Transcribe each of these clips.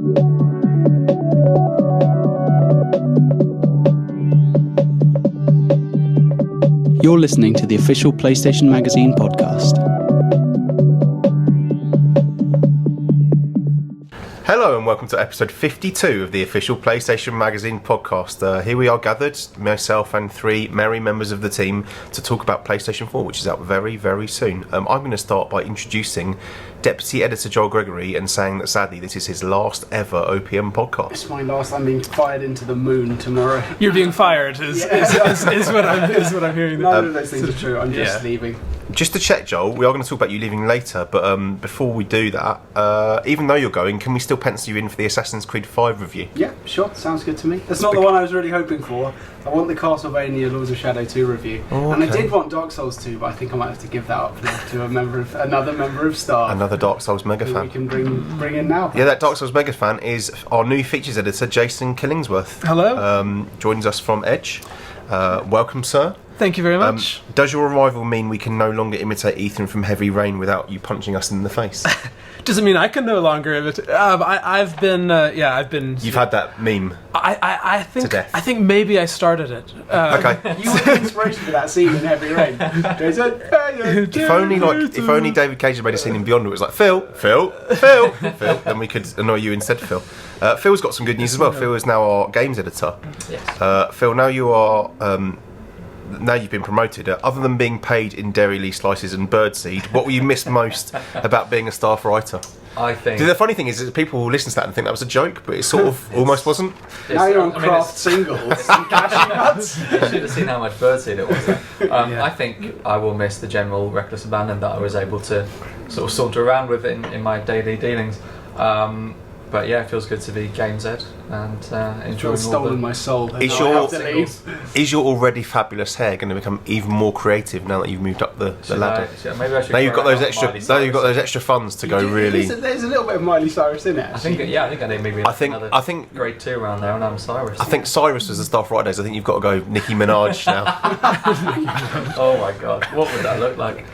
You're listening to the official PlayStation Magazine podcast. Hello and welcome to episode 52 of the official PlayStation Magazine podcast. Here we are gathered, myself and three merry members of the team, to talk about PlayStation 4, which is out very, very soon. I'm going to start by introducing Deputy Editor Joel Gregory and saying that sadly this is his last ever OPM podcast. It's my last. I'm being fired into the moon tomorrow. You're being fired is what I'm hearing. None of those things are true. I'm just leaving. Just to check, Joel, we are going to talk about you leaving later, but before we do that, even though you're going, can we still pencil you in for the Assassin's Creed 5 review? Yeah, sure. Sounds good to me. That's not the one I was really hoping for. I want the Castlevania Lords of Shadow 2 review. Oh, and I did want Dark Souls 2, but I think I might have to give that up now to another member of staff. Another Dark Souls mega who fan. we can bring in now. Yeah, that Dark Souls mega fan is our new features editor, Jason Killingsworth. Hello. Joins us from Edge. Welcome, sir. Thank you very much. Does your arrival mean we can no longer imitate Ethan from Heavy Rain without you punching us in the face? Does it mean I can no longer imitate? I've been. You've had that meme. I think. To death. I think maybe I started it. Okay. You were the inspiration for that scene in Heavy Rain. Jason, If only David Cage had made a scene in Beyond where it was like Phil, then we could annoy you instead, Phil. Phil's got some good news as well. Phil is now our games editor. Yes. Phil, now you are. Now you've been promoted. Other than being paid in dairy leaf slices and birdseed, what will you miss most about being a staff writer? I think. The funny thing is that people will listen to that and think that was a joke, but it sort of almost wasn't. Now you're on craft singles and cashew nuts. You should have seen how much birdseed it was. I think I will miss the general reckless abandon that I was able to sort of saunter around with in my daily dealings. But yeah, it feels good to be Games Ed and enjoying It's stolen my soul. Is your already fabulous hair going to become even more creative now that you've moved up the ladder? Maybe I should. Now you've got those extra. Now you've got those extra funds to go really. There's a little bit of Miley Cyrus in it. I think I need maybe. I think grade 2 around there, and I'm Cyrus. I think Cyrus was the staff writer days. I think you've got to go Nicki Minaj now. Oh my god, what would that look like?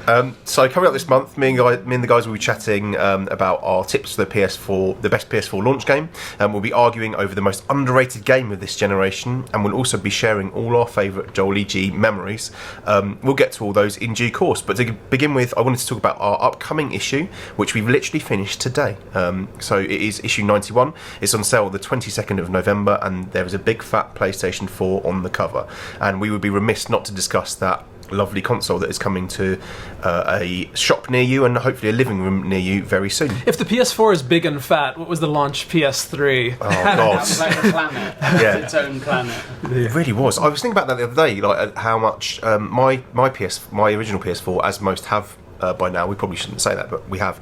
So coming up this month, me and the guys will be chatting about our tips for the PS4, the best PS4 launch game. We'll be arguing over the most underrated game of this generation, and we'll also be sharing all our favourite Joel E.G. memories. We'll get to all those in due course, but to begin with, I wanted to talk about our upcoming issue, which we've literally finished today. So it is issue 91. It's on sale the 22nd of November, and there is a big fat PlayStation 4 on the cover, and we would be remiss not to discuss that lovely console that is coming to a shop near you and hopefully a living room near you very soon. If the PS4 is big and fat, what was the launch PS3? Oh god. That was like a planet. Yeah. Its own planet. It really was. I was thinking about that the other day, like how much my original PS4, as most have by now, we probably shouldn't say that, but we have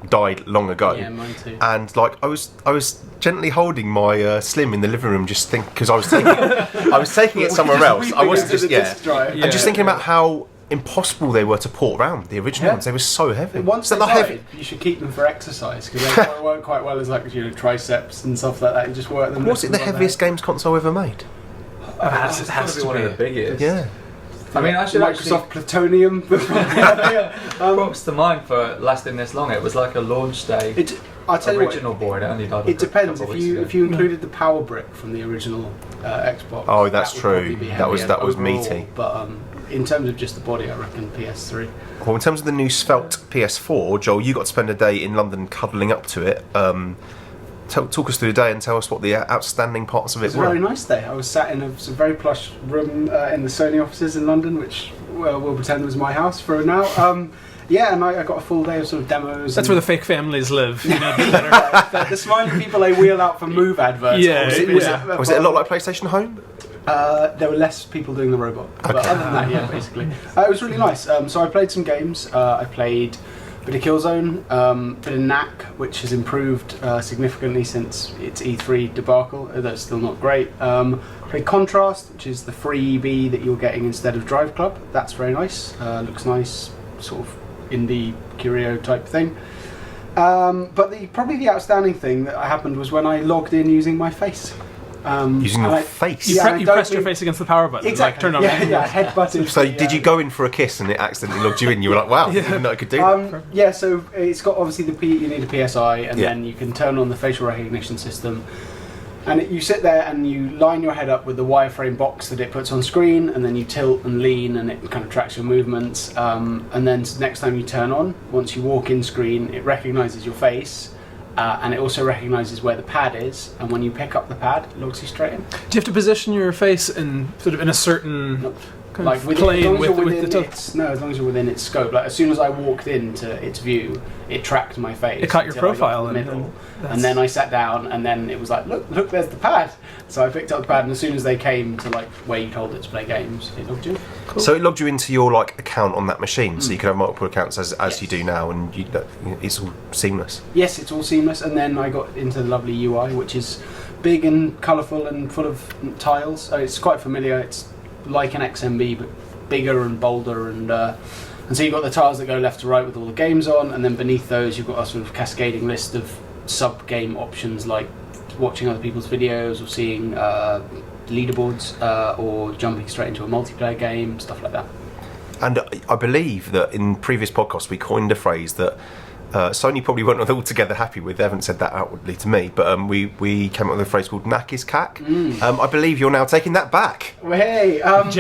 died long ago. Yeah, mine too. And like I was gently holding my Slim in the living room, just because I was taking it somewhere else. I wasn't just and just thinking about how impossible they were to port around, the original ones. They were so heavy. Once they died, you should keep them for exercise because they work quite well as triceps and stuff like that. You just work them. Was it the heaviest games console ever made? It has to be one of the biggest. Yeah. I mean, I should Microsoft Plutonium. Props to mine for lasting this long. It was like a launch day. I'll tell original you board. It only died. It depends if you included the power brick from the original Xbox. Oh, that's that true. That was overall, meaty. But in terms of just the body, I reckon PS3. Well, in terms of the new svelte PS4, Joel, you got to spend a day in London cuddling up to it. Talk us through the day and tell us what the outstanding parts of it were. It was a very nice day. I was sat in a very plush room in the Sony offices in London, which we'll pretend was my house for now. And I got a full day of sort of demos. That's where the fake families live. You know, the smiley people they wheel out for Move adverts. Yeah, was it a lot like PlayStation Home? There were less people doing the robot. But other than that, yeah, basically. It was really nice. So I played some games. I played a bit of Killzone, bit of Knack, which has improved significantly since its E3 debacle, although it's still not great. Played Contrast, which is the free EB that you're getting instead of Drive Club. That's very nice. Looks nice, sort of indie curio type thing. But probably the outstanding thing that happened was when I logged in using my face. Using your face. You pressed your face against the power button. Exactly. Like, turned on. Yeah, head button. So did you go in for a kiss and it accidentally logged you in? You were like, wow, I didn't know I could do that. Yeah, so it's got obviously you need a PSI, and Yeah. then you can turn on the facial recognition system. And you sit there and you line your head up with the wireframe box that it puts on screen, and then you tilt and lean, and it kind of tracks your movements. And then next time you turn on, once you walk in screen, it recognises your face. And it also recognises where the pad is, and when you pick up the pad, it logs you straight in. Do you have to position your face in sort of in a certain kind of plane with the as long as you're within its scope. Like as soon as I walked into its view, it tracked my face. It caught your until I got profile to the and middle, and then I sat down, and then it was like, look, there's the pad. So I picked up the pad, and as soon as they came to like where you told it to play games, it logged you. Cool. So it logged you into your like account on that machine, so you could have multiple accounts as you do now, and it's all seamless. Yes, it's all seamless, and then I got into the lovely UI, which is big and colourful and full of tiles. It's quite familiar. It's like an XMB, but bigger and bolder, and so you've got the tiles that go left to right with all the games on, and then beneath those you've got a sort of cascading list of sub-game options like watching other people's videos or seeing leaderboards or jumping straight into a multiplayer game, stuff like that. And I believe that in previous podcasts we coined a phrase that Sony probably weren't altogether happy with. They haven't said that outwardly to me, but we came up with a phrase called "knack is cack." I believe you're now taking that back. Well, hey, Jack.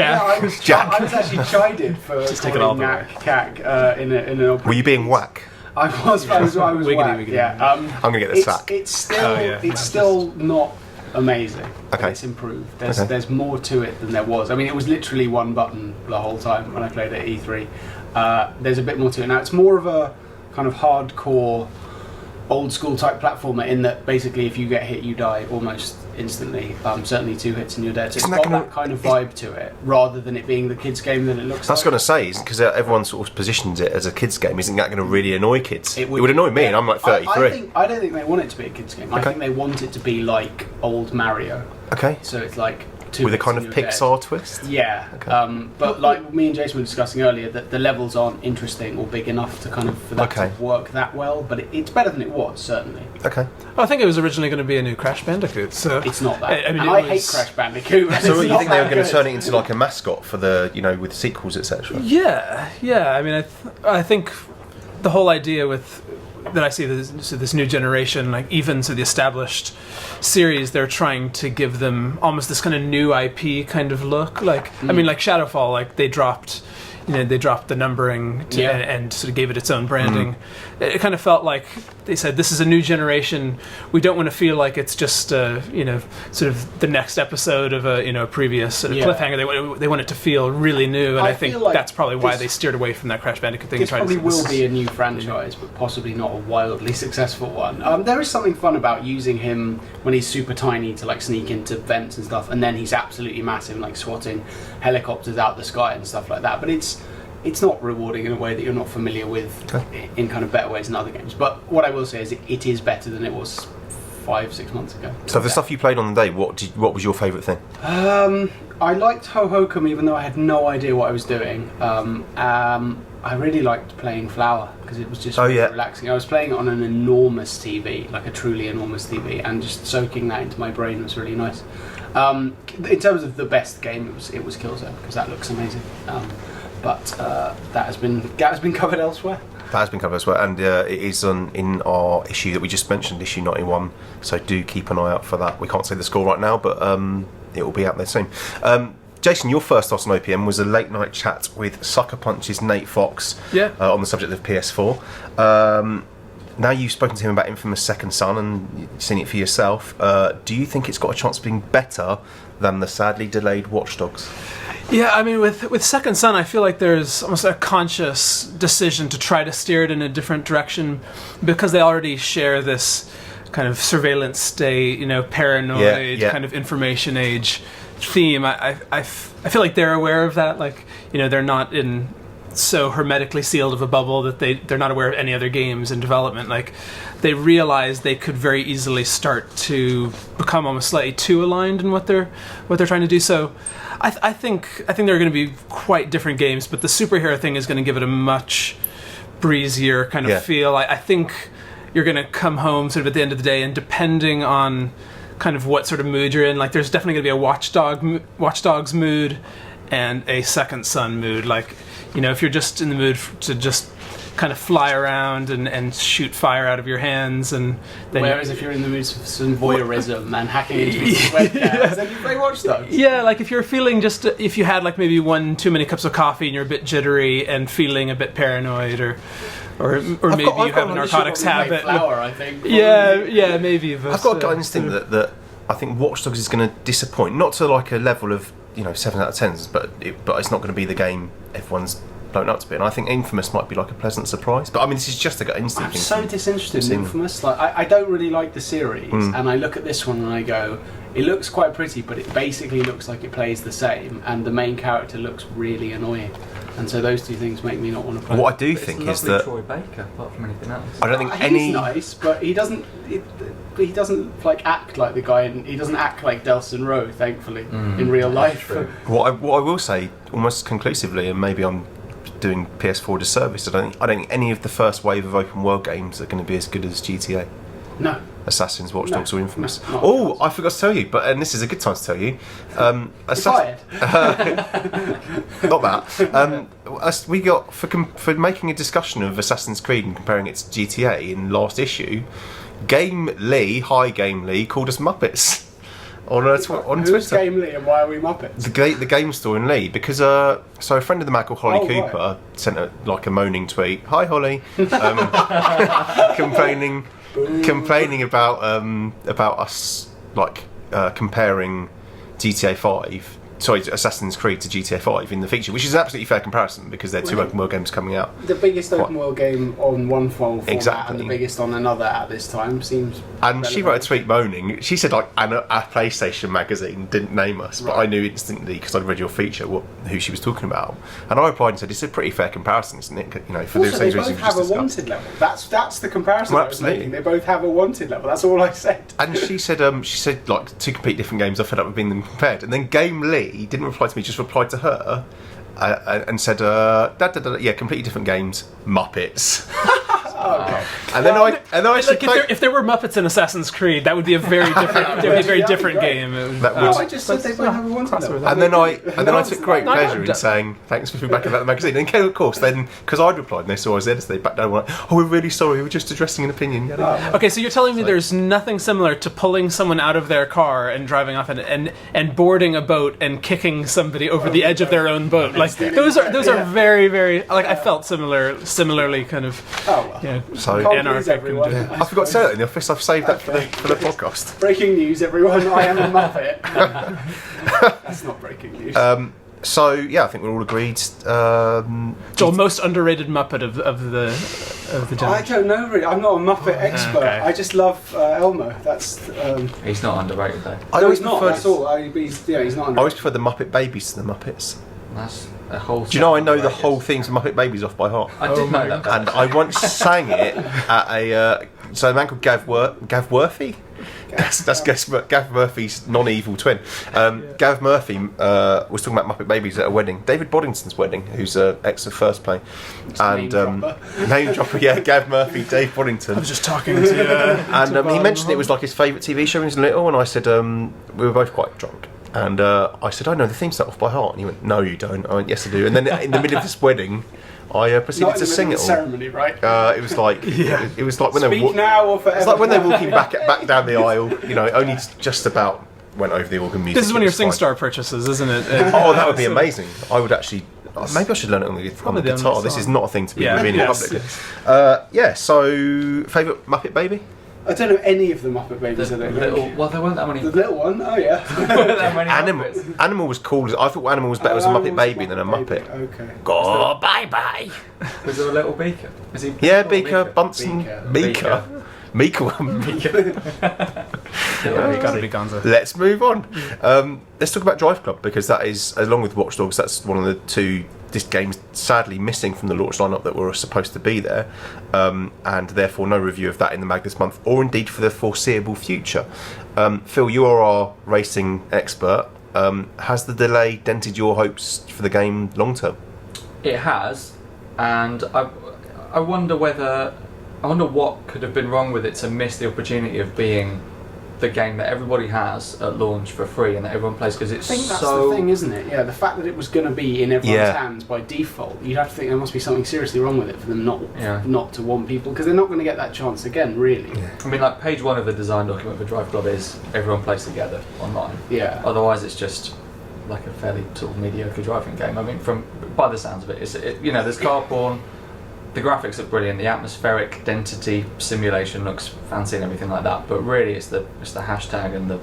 Yeah, I was actually chided for calling knack cack in an open. Were you being whack? I was Wiggity, whack. wiggity. Yeah. I'm gonna get the sack. It's still not amazing. Okay. It's improved. There's more to it than there was. I mean, it was literally one button the whole time when I played at E3. There's a bit more to it now. It's more of a kind of hardcore, old school type platformer in that basically if you get hit, you die almost instantly. Certainly 2 hits and you're dead. So it's got that kind of vibe to it, rather than it being the kids' game that it looks like. I was going to say, because everyone sort of positions it as a kids' game, isn't that going to really annoy kids? It would annoy me, and I'm like 33. I don't think they want it to be a kids' game. I think they want it to be like old Mario. Okay. So it's like with a kind of Pixar twist. Yeah. Okay. But like me and Jason were discussing earlier, that the levels aren't interesting or big enough to kind of for that to work that well. But it's better than it was, certainly. Okay. Well, I think it was originally going to be a new Crash Bandicoot, so it's not that. I mean, I hate Crash Bandicoot. So you think they were going to turn it into like a mascot for the with sequels, etc.? Yeah. I mean, I think the whole idea with that I see this new generation, like even to the established series, they're trying to give them almost this kind of new IP kind of look. Like I mean, like Shadowfall, like they dropped the numbering and sort of gave it its own branding. It kind of felt like they said, this is a new generation. We don't want to feel like it's just sort of the next episode of a previous sort of cliffhanger. They want it to feel really new, and I think like that's probably why they steered away from that Crash Bandicoot thing. This probably will be a new franchise, but possibly not a wildly successful one. There is something fun about using him when he's super tiny to like sneak into vents and stuff, and then he's absolutely massive, like swatting helicopters out the sky and stuff like that. But it's not rewarding in a way that you're not familiar with in kind of better ways in other games. But what I will say is it is better than it was 5-6 months ago. So the stuff you played on the day, what was your favourite thing? I liked Hohokum, even though I had no idea what I was doing. I really liked playing Flower because it was just really relaxing. I was playing it on an enormous TV, like a truly enormous TV, and just soaking that into my brain was really nice. In terms of the best game, it was Killzone because that looks amazing. But that has been covered elsewhere. That has been covered elsewhere, and it is in our issue that we just mentioned, issue 91. So do keep an eye out for that. We can't say the score right now, but it will be out there soon. Jason, your first thoughts on OPM was a late night chat with Sucker Punch's Nate Fox on the subject of PS4. Now you've spoken to him about Infamous Second Son and you've seen it for yourself. Do you think it's got a chance of being better than the sadly delayed Watch Dogs? Yeah, I mean, with Second Son, I feel like there's almost a conscious decision to try to steer it in a different direction because they already share this kind of surveillance state, paranoid kind of information age theme. I feel like they're aware of that. Like, they're not in so hermetically sealed of a bubble that they're not aware of any other games in development. Like, they realize they could very easily start to become almost slightly too aligned in what they're trying to do. So I think there are going to be quite different games, but the superhero thing is going to give it a much breezier kind of feel. I think you're going to come home sort of at the end of the day, and depending on kind of what sort of mood you're in. Like, there's definitely going to be a Watch Dogs mood and a Second Son mood. Like, you know, if you're just in the mood to just kind of fly around and shoot fire out of your hands, and then whereas if you're in the mood for some voyeurism and hacking into people's webcams, then you play Watch Dogs. Yeah, like if you're feeling if you had like maybe one too many cups of coffee and you're a bit jittery and feeling a bit paranoid, or maybe you have a narcotics habit. Flower, I think. Yeah, maybe. But, I've got a gut instinct that I think Watch Dogs is going to disappoint, not to like a level of 7 out of 10s, but it's not going to be the game everyone's blown up to be, and I think Infamous might be like a pleasant surprise. But I mean, this is just a gut instinct. I'm so disinterested in Infamous. Like, I don't really like the series, and I look at this one and I go, it looks quite pretty, but it basically looks like it plays the same, and the main character looks really annoying. And so those two things make me not want to play. What I do think is that Troy Baker, apart from anything else. I don't think he's nice, but he doesn't like act like the guy, and he doesn't act like Delson Rowe, thankfully, in real life. What I will say almost conclusively, and maybe I'm doing PS4 disservice, I don't think any of the first wave of open world games are going to be as good as GTA. No. Assassins, Watch Dogs, or Infamous. No, I forgot to tell you, and this is a good time to tell you. Fired. Not that. We got for making a discussion of Assassin's Creed and comparing it to GTA in last issue. Game Lee called us Muppets on Twitter. Who's Game Lee and why are we Muppets? The game store in Lee, because so a friend of the mag called Holly Cooper right. sent a moaning tweet. Hi Holly, complaining about us comparing GTA 5. Sorry, Assassin's Creed to GTA 5 in the feature, which is an absolutely fair comparison because they're two open world games coming out. The biggest open world game on one format exactly. and the biggest on another at this time seems. And relevant. she wrote a tweet moaning. She said, like, a PlayStation magazine didn't name us, but I knew instantly because I'd read your feature who she was talking about. And I replied and said, "It's a pretty fair comparison, isn't it? You know, for also, those they reasons both we've have just a discussed." wanted level. That's the comparison Well, I was absolutely. making. They both have a wanted level. That's all I said. And she said, like, two complete different games. I fed up with being them compared. And then Game Lee didn't reply to me, just replied to her. And said, yeah, completely different games, Muppets. Okay. And then I said, if there were Muppets in Assassin's Creed, that would be a very different game. I just said they both have a wanted level. And then I took great pleasure in saying thanks for feedback about the magazine. And of course, then because I'd replied and they saw us there, so they backed down and were like, "Oh, we're really sorry. We were just addressing an opinion." Okay, so you're telling me there's nothing similar to pulling someone out of their car and driving off and boarding a boat and kicking somebody over the edge of their own boat. Like those are very, very, like, I felt similarly kind of. Oh well. Yeah, so anarchic. I forgot to say that in the office. I've saved that for the podcast. Breaking news, everyone! I am a Muppet. That's not breaking news. So yeah, I think we're all agreed. Joel, most underrated Muppet of the generation. I don't know really. I'm not a Muppet expert. okay. I just love Elmo. That's. He's not underrated though. No, he's not. That's all. He's not. I always prefer the Muppet Babies to the Muppets. That's a whole. Do you know I know the whole theme to Muppet Babies off by heart? I did know that. And I once sang it at a a man called Gav Worthy. Gav Murphy's non-evil twin. Gav Murphy was talking about Muppet Babies at a wedding, David Boddington's wedding, who's ex of First Play, and name dropper, yeah, Gav Murphy, Dave Boddington. I was just talking to and he mentioned it was like his favourite TV show when he was little, and I said we were both quite drunk. And I said, "I know the theme set off by heart." And he went, "No, you don't." I went, "Yes, I do." And then in the middle of this wedding, I proceeded to sing it all. Ceremony, right? It was like it was like when Speak now or forever. It's like when they're walking back down the aisle. You know, it only just about went over the organ music. This is one of your SingStar purchases, isn't it? Oh, that would be amazing. I would actually. Maybe I should learn it on the guitar. This is not a thing to be revealing publicly. Yeah. So, favourite Muppet Baby? I don't know any of the Muppet Babies. Well, there weren't that many. The little one, oh yeah. That many Muppets. Animal was cool. I thought Animal was better as a Muppet Baby than a Muppet. Okay. Go bye. Was there a little Beaker? Was he? Yeah, Beaker, Bunsen, Beaker. Meeker. Gotta be Gonzo. Let's move on. Let's talk about Drive Club, because that is, along with Watch Dogs, that's one of the two games sadly missing from the launch lineup that were supposed to be there, and therefore no review of that in the mag this month, or indeed for the foreseeable future. Phil, you are our racing expert. Has the delay dented your hopes for the game long term? It has, and I wonder what could have been wrong with it to miss the opportunity of being the game that everybody has at launch for free and that everyone plays because it's I think that's so... the thing, isn't it? Yeah, the fact that it was going to be in everyone's hands by default, you'd have to think there must be something seriously wrong with it for them not to want people, because they're not going to get that chance again, really. Yeah. I mean, like, page 1 of the design document for Drive Club is everyone plays together online. Yeah. Otherwise, it's just like a fairly sort of mediocre driving game. I mean, by the sounds of it, there's car porn. The graphics look brilliant. The atmospheric density simulation looks fancy and everything like that. But really, it's the hashtag and the.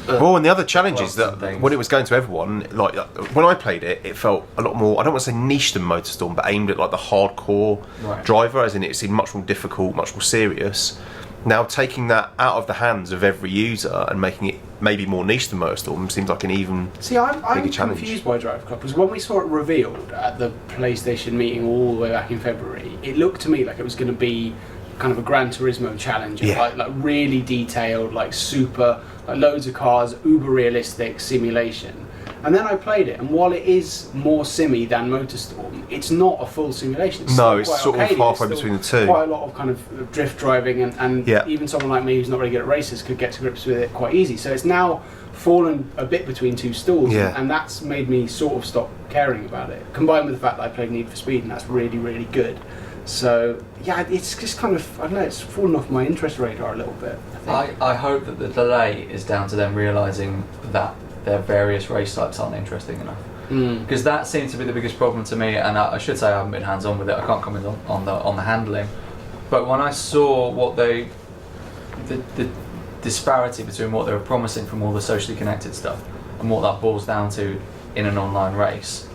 And the other challenge is that when it was going to everyone, like when I played it, it felt a lot more. I don't want to say niche than Motorstorm, but aimed at like the hardcore driver, as in it seemed much more difficult, much more serious. Now taking that out of the hands of every user and making it maybe more niche than Motorstorm seems like an even I'm challenge. confused by Drive Club, because when we saw it revealed at the PlayStation meeting all the way back in February, it looked to me like it was going to be kind of a Gran Turismo challenge, like really detailed, like super, like loads of cars, uber realistic simulation. And then I played it, and while it is more simmy than Motorstorm, it's not a full simulation. It's sort of halfway between the two. Quite a lot of kind of drift driving, and even someone like me who's not really good at races could get to grips with it quite easy. So it's now fallen a bit between two stools, and that's made me sort of stop caring about it. Combined with the fact that I played Need for Speed, and that's really, really good. So yeah, it's just kind of, I don't know, it's fallen off my interest radar a little bit. I hope that the delay is down to them realising that their various race types aren't interesting enough, because that seems to be the biggest problem to me. And I should say I haven't been hands-on with it. I can't comment on the handling. But when I saw the disparity between what they were promising from all the socially connected stuff and what that boils down to in an online race,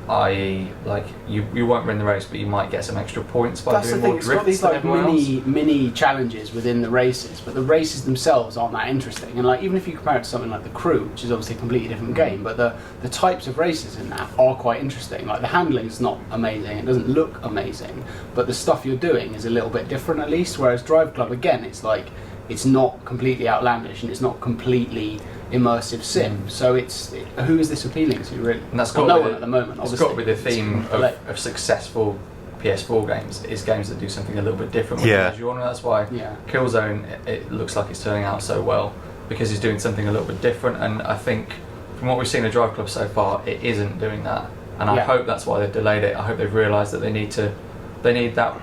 i.e., like you won't win the race, but you might get some extra points by doing more drifts. It's got these like mini challenges within the races, but the races themselves aren't that interesting. And like even if you compare it to something like The Crew, which is obviously a completely different game, but the types of races in that are quite interesting. Like the handling's not amazing, it doesn't look amazing, but the stuff you're doing is a little bit different at least. Whereas Drive Club, again, it's like it's not completely outlandish and it's not completely immersive sim, so who is this appealing to really? And that's got no one at the moment. It's got to be the theme of successful PS4 games, is games that do something a little bit different with the genre. That's why Killzone, it looks like it's turning out so well, because he's doing something a little bit different, and I think from what we've seen of Drive Club so far, it isn't doing that, and I hope that's why they've delayed it. I hope they've realised that they need that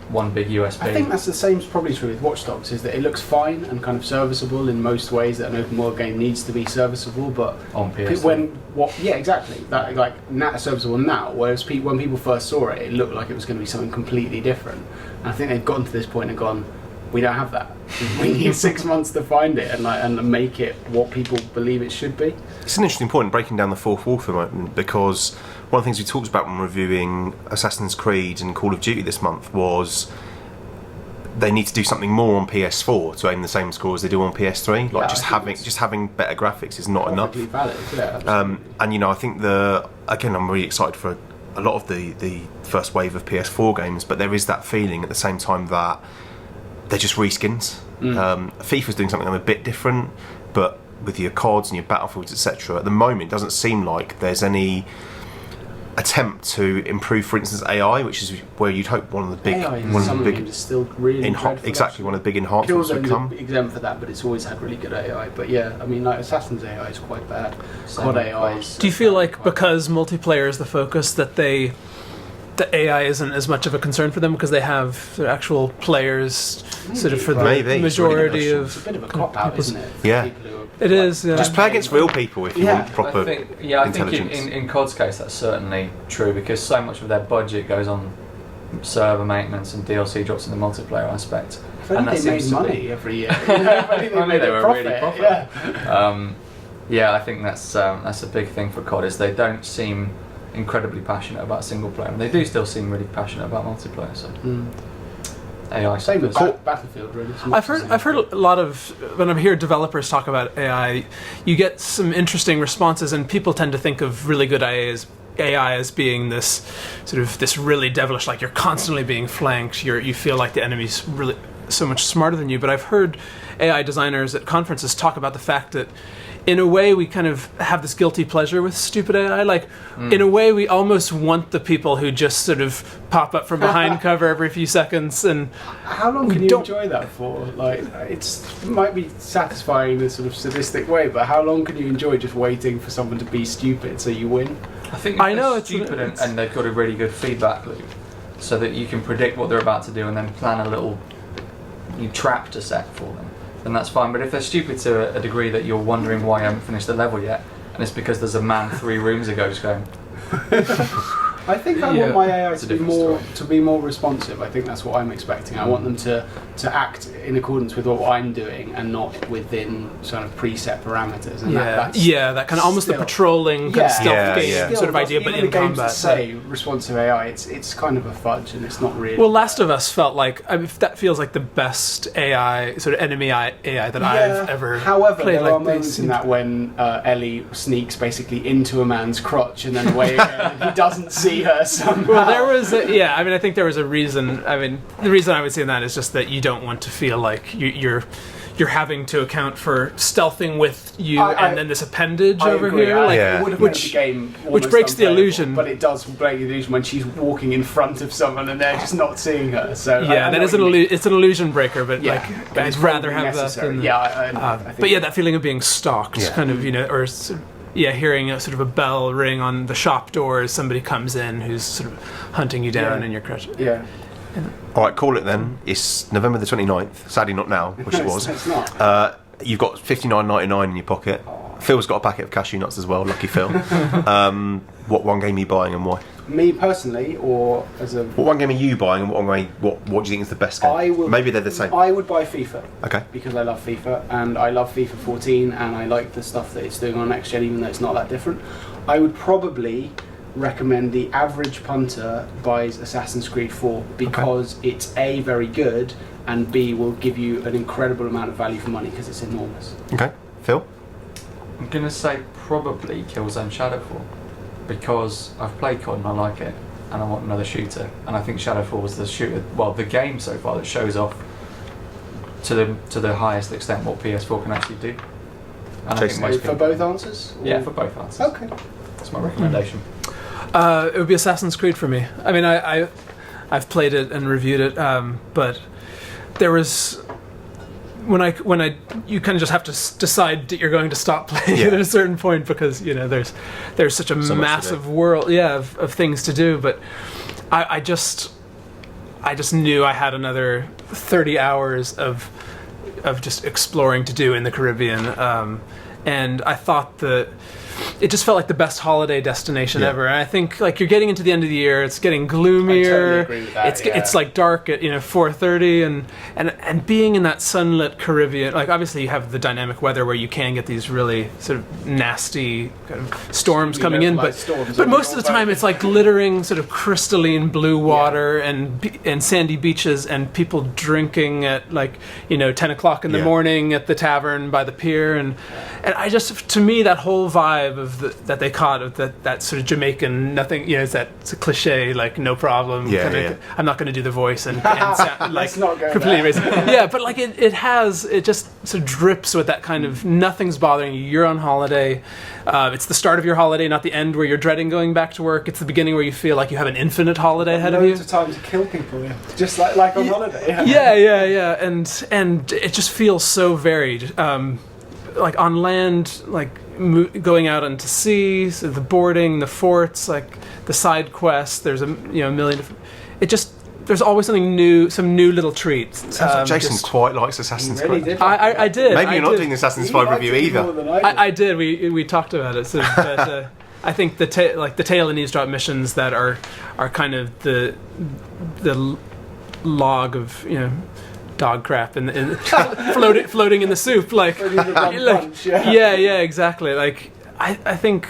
one big USP. I think that's the same probably true with Watch Dogs, is that it looks fine and kind of serviceable in most ways that an open world game needs to be serviceable, but on PS4. Exactly, that like serviceable now, whereas when people first saw it, it looked like it was going to be something completely different, and I think they've gotten to this point and gone, we don't have that. We need 6 months to find it and make it what people believe it should be. It's an interesting point, breaking down the fourth wall for a moment, because one of the things we talked about when reviewing Assassin's Creed and Call of Duty this month was they need to do something more on PS4 to aim the same score as they do on PS3. Like just having better graphics is not enough. Valid, yeah, and I think I'm really excited for a lot of the first wave of PS4 games, but there is that feeling at the same time that they're just reskins. FIFA's doing something a bit different, but with your CODs and your Battlefields, etc., at the moment it doesn't seem like there's any attempt to improve, for instance, AI, which is where you'd hope one of the big is still really exactly one of the big enhancements would come. Killzone's exempt for that, but it's always had really good AI. But yeah, I mean, like Assassin's AI is quite bad. COD AI is. Do you feel like because multiplayer is the focus that the AI isn't as much of a concern for them because they have their actual players sort of for the majority of. It's a bit of a cop out, isn't it? Yeah. It is. Yeah. Just play against real people if you want proper intelligence. I think in COD's case that's certainly true, because so much of their budget goes on server maintenance and DLC drops in the multiplayer aspect. If only they made money every year. If only they were really profit. I think that's a big thing for COD, is they don't seem incredibly passionate about single player, and they do still seem really passionate about multiplayer. So. AI. Same with Battlefield, really. I've heard a lot of, when I hear developers talk about AI, you get some interesting responses, and people tend to think of really good AI as being this sort of this really devilish, like you're constantly being flanked. You feel like the enemy's really so much smarter than you. But I've heard AI designers at conferences talk about the fact that in a way we kind of have this guilty pleasure with stupid AI. Like, in a way we almost want the people who just sort of pop up from behind cover every few seconds. And how long can you enjoy that for? Like, it might be satisfying in a sort of sadistic way, but how long can you enjoy just waiting for someone to be stupid so you win? I think if they're stupid and they've got a really good feedback loop, so that you can predict what they're about to do and then plan a little trap to set for them, then that's fine. But if they're stupid to a degree that you're wondering why you haven't finished the level yet, and it's because there's a man 3 rooms ago just going... I think I want my AI to be more responsive. I think that's what I'm expecting. I want them to act in accordance with what I'm doing and not within sort of preset parameters. And that kind of almost the patrolling kind of stealth game sort of idea, but in combat. That say responsive AI, it's kind of a fudge, and it's not really. Well, Last of Us felt like that feels like the best AI sort of enemy AI that I've ever. However, played. There are moments in that when Ellie sneaks basically into a man's crotch and then away again, and he doesn't see her somehow. Well, there was I think there was a reason. I mean, the reason I would say that is just that you don't want to feel like you're having to account for stealthing with you and then this appendage over here, it would have made the game which breaks the illusion. But it does break the illusion when she's walking in front of someone and they're just not seeing her. So that is it's an illusion breaker, but I'd rather have necessary. that. Than, but that feeling of being stalked, kind of, or. Hearing a sort of a bell ring on the shop door as somebody comes in who's sort of hunting you down in your crutch. Yeah. All right, call it then. It's November the 29th. Sadly, not now, which it was. It's not. You've got $59.99 in your pocket. Phil's got a packet of cashew nuts as well. Lucky Phil. What one game are you buying and why? Me personally, or as a... What one game are you buying and what do you think is the best game? Maybe they're the same. I would buy FIFA. Okay. Because I love FIFA, and I love FIFA 14, and I like the stuff that it's doing on next gen, even though it's not that different. I would probably recommend the average punter buys Assassin's Creed 4 because it's A, very good, and B, will give you an incredible amount of value for money because it's enormous. Okay. Phil? I'm going to say probably Killzone Shadow Fall, because I've played COD and I like it, and I want another shooter, and I think Shadow Fall was the game so far that shows off to the highest extent what PS4 can actually do. And I think for both answers? Yeah, for both answers. Okay. That's my recommendation. It would be Assassin's Creed for me. I mean, I've played it and reviewed it, but there was you kind of just have to decide that you're going to stop playing at a certain point because there's such a massive world of things to do. But I just knew I had another 30 hours of just exploring to do in the Caribbean, and I thought that it just felt like the best holiday destination ever. And I think you're getting into the end of the year, it's getting gloomier. I totally agree with that, it's like dark at 4:30, and being in that sunlit Caribbean, obviously you have the dynamic weather where you can get these really sort of nasty kind of storms coming in, but most of the time it's like glittering sort of crystalline blue water and sandy beaches and people drinking at 10 o'clock in the morning at the tavern by the pier, and I just, to me, that whole vibe of that they caught of that sort of Jamaican nothing, it's a cliche, no problem. I'm not going to do the voice and sound, completely racist. But it just sort of drips with that kind of nothing's bothering you. You're on holiday. It's the start of your holiday, not the end where you're dreading going back to work. It's the beginning where you feel like you have an infinite holiday ahead of you. Loads of time to kill people, just like on holiday. And it just feels so varied. On land, going out into sea, so the boarding, the forts, the side quests. There's a million different. There's always something new, some new little treats. Sounds like Jason quite likes Assassin's Creed. I did. Maybe you're not doing the Assassin's 5 review either. I did. We talked about it. But I think the tail and eavesdrop missions that are kind of the log of dog crap and floating in the soup, exactly. I think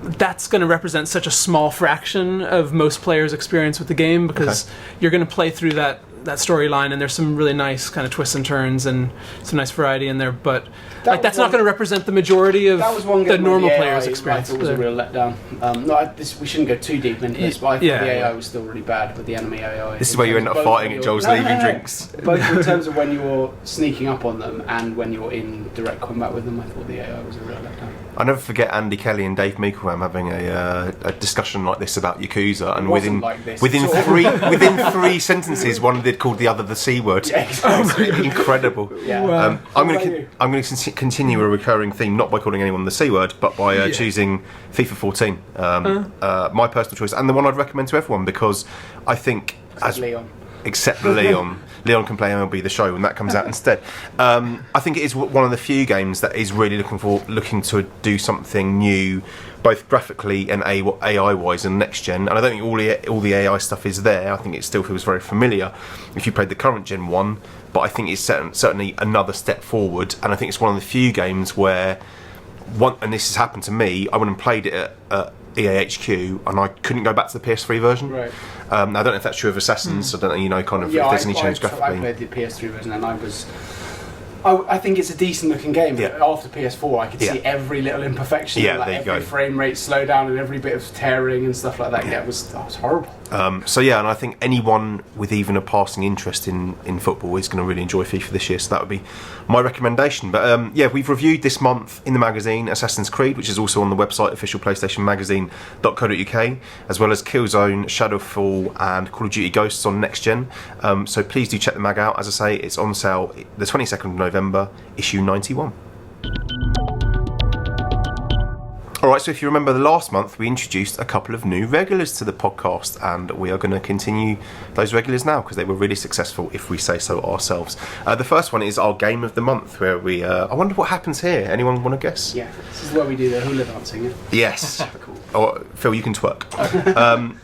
that's going to represent such a small fraction of most players' experience with the game because you're going to play through that that storyline, and there's some really nice kind of twists and turns and some nice variety in there. But that's not going to represent the majority of the normal player's experience. I thought was a real letdown. We shouldn't go too deep into this, but I thought the AI was still really bad with the enemy AI. This is where you end up fighting at Joel's leaving drinks. Both in terms of when you're sneaking up on them and when you're in direct combat with them, I thought the AI was a real letdown. I never forget Andy Kelly and Dave Meekleham having a discussion like this about Yakuza, and within three sentences, one did called the other the C word. Yeah, exactly. Incredible. Yeah. I'm going to continue a recurring theme, not by calling anyone the C word, but by choosing FIFA 14, my personal choice, and the one I'd recommend to everyone, because I think except Leon. Leon can play MLB The Show when that comes out instead. I think it is one of the few games that is really looking to do something new, both graphically and AI-wise and next-gen. And I don't think all the AI stuff is there. I think it still feels very familiar if you played the current Gen 1, but I think it's certainly another step forward. And I think it's one of the few games where, and this has happened to me, I went and played it at EAHQ, and I couldn't go back to the PS3 version. Right. I don't know if that's true of Assassins. I don't know, if there's any change graphically. I played the PS3 version, and I think it's a decent looking game, but after PS4 I could see every little imperfection, every frame rate slowdown and every bit of tearing and stuff like that. It was horrible. And I think anyone with even a passing interest in football is going to really enjoy FIFA this year, so that would be my recommendation. But we've reviewed this month in the magazine Assassin's Creed, which is also on the website officialplaystationmagazine.co.uk, as well as Killzone, Shadow Fall and Call of Duty Ghosts on Next Gen. So please do check the mag out. As I say, it's on sale the 22nd of November, issue 91. Alright, so if you remember the last month, we introduced a couple of new regulars to the podcast, and we are going to continue those regulars now because they were really successful, if we say so ourselves. The first one is our Game of the Month, where we... I wonder what happens here. Anyone want to guess? Yeah, this is where we do the hula dancing, yeah? Yes. Cool. Oh, Phil, you can twerk.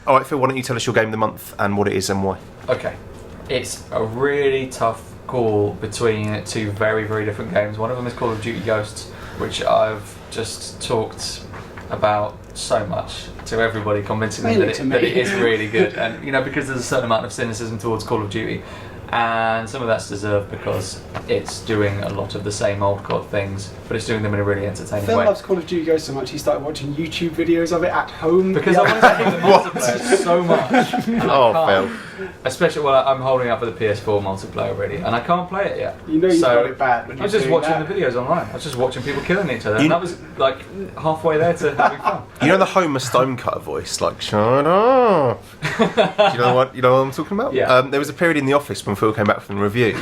Alright, Phil, why don't you tell us your Game of the Month and what it is and why? Okay. It's a really tough call between two very, very different games. One of them is Call of Duty Ghosts, which I've just talked about so much to everybody, convincing them that it is really good, and because there's a certain amount of cynicism towards Call of Duty, and some of that's deserved because it's doing a lot of the same old COD things, but it's doing them in a really entertaining Phil way. loves Call of Duty Ghosts so much he started watching YouTube videos of it at home because I want to play the multiplayer so much. Phil. Especially I'm holding up for the PS4 multiplayer already, and I can't play it yet. You've got it bad. I was just watching the videos online. I was just watching people killing each other, and that was like halfway there to having fun. You know the Homer Stonecutter voice, like shut up. You know what I'm talking about? Yeah. There was a period in the office when Phil came back from the review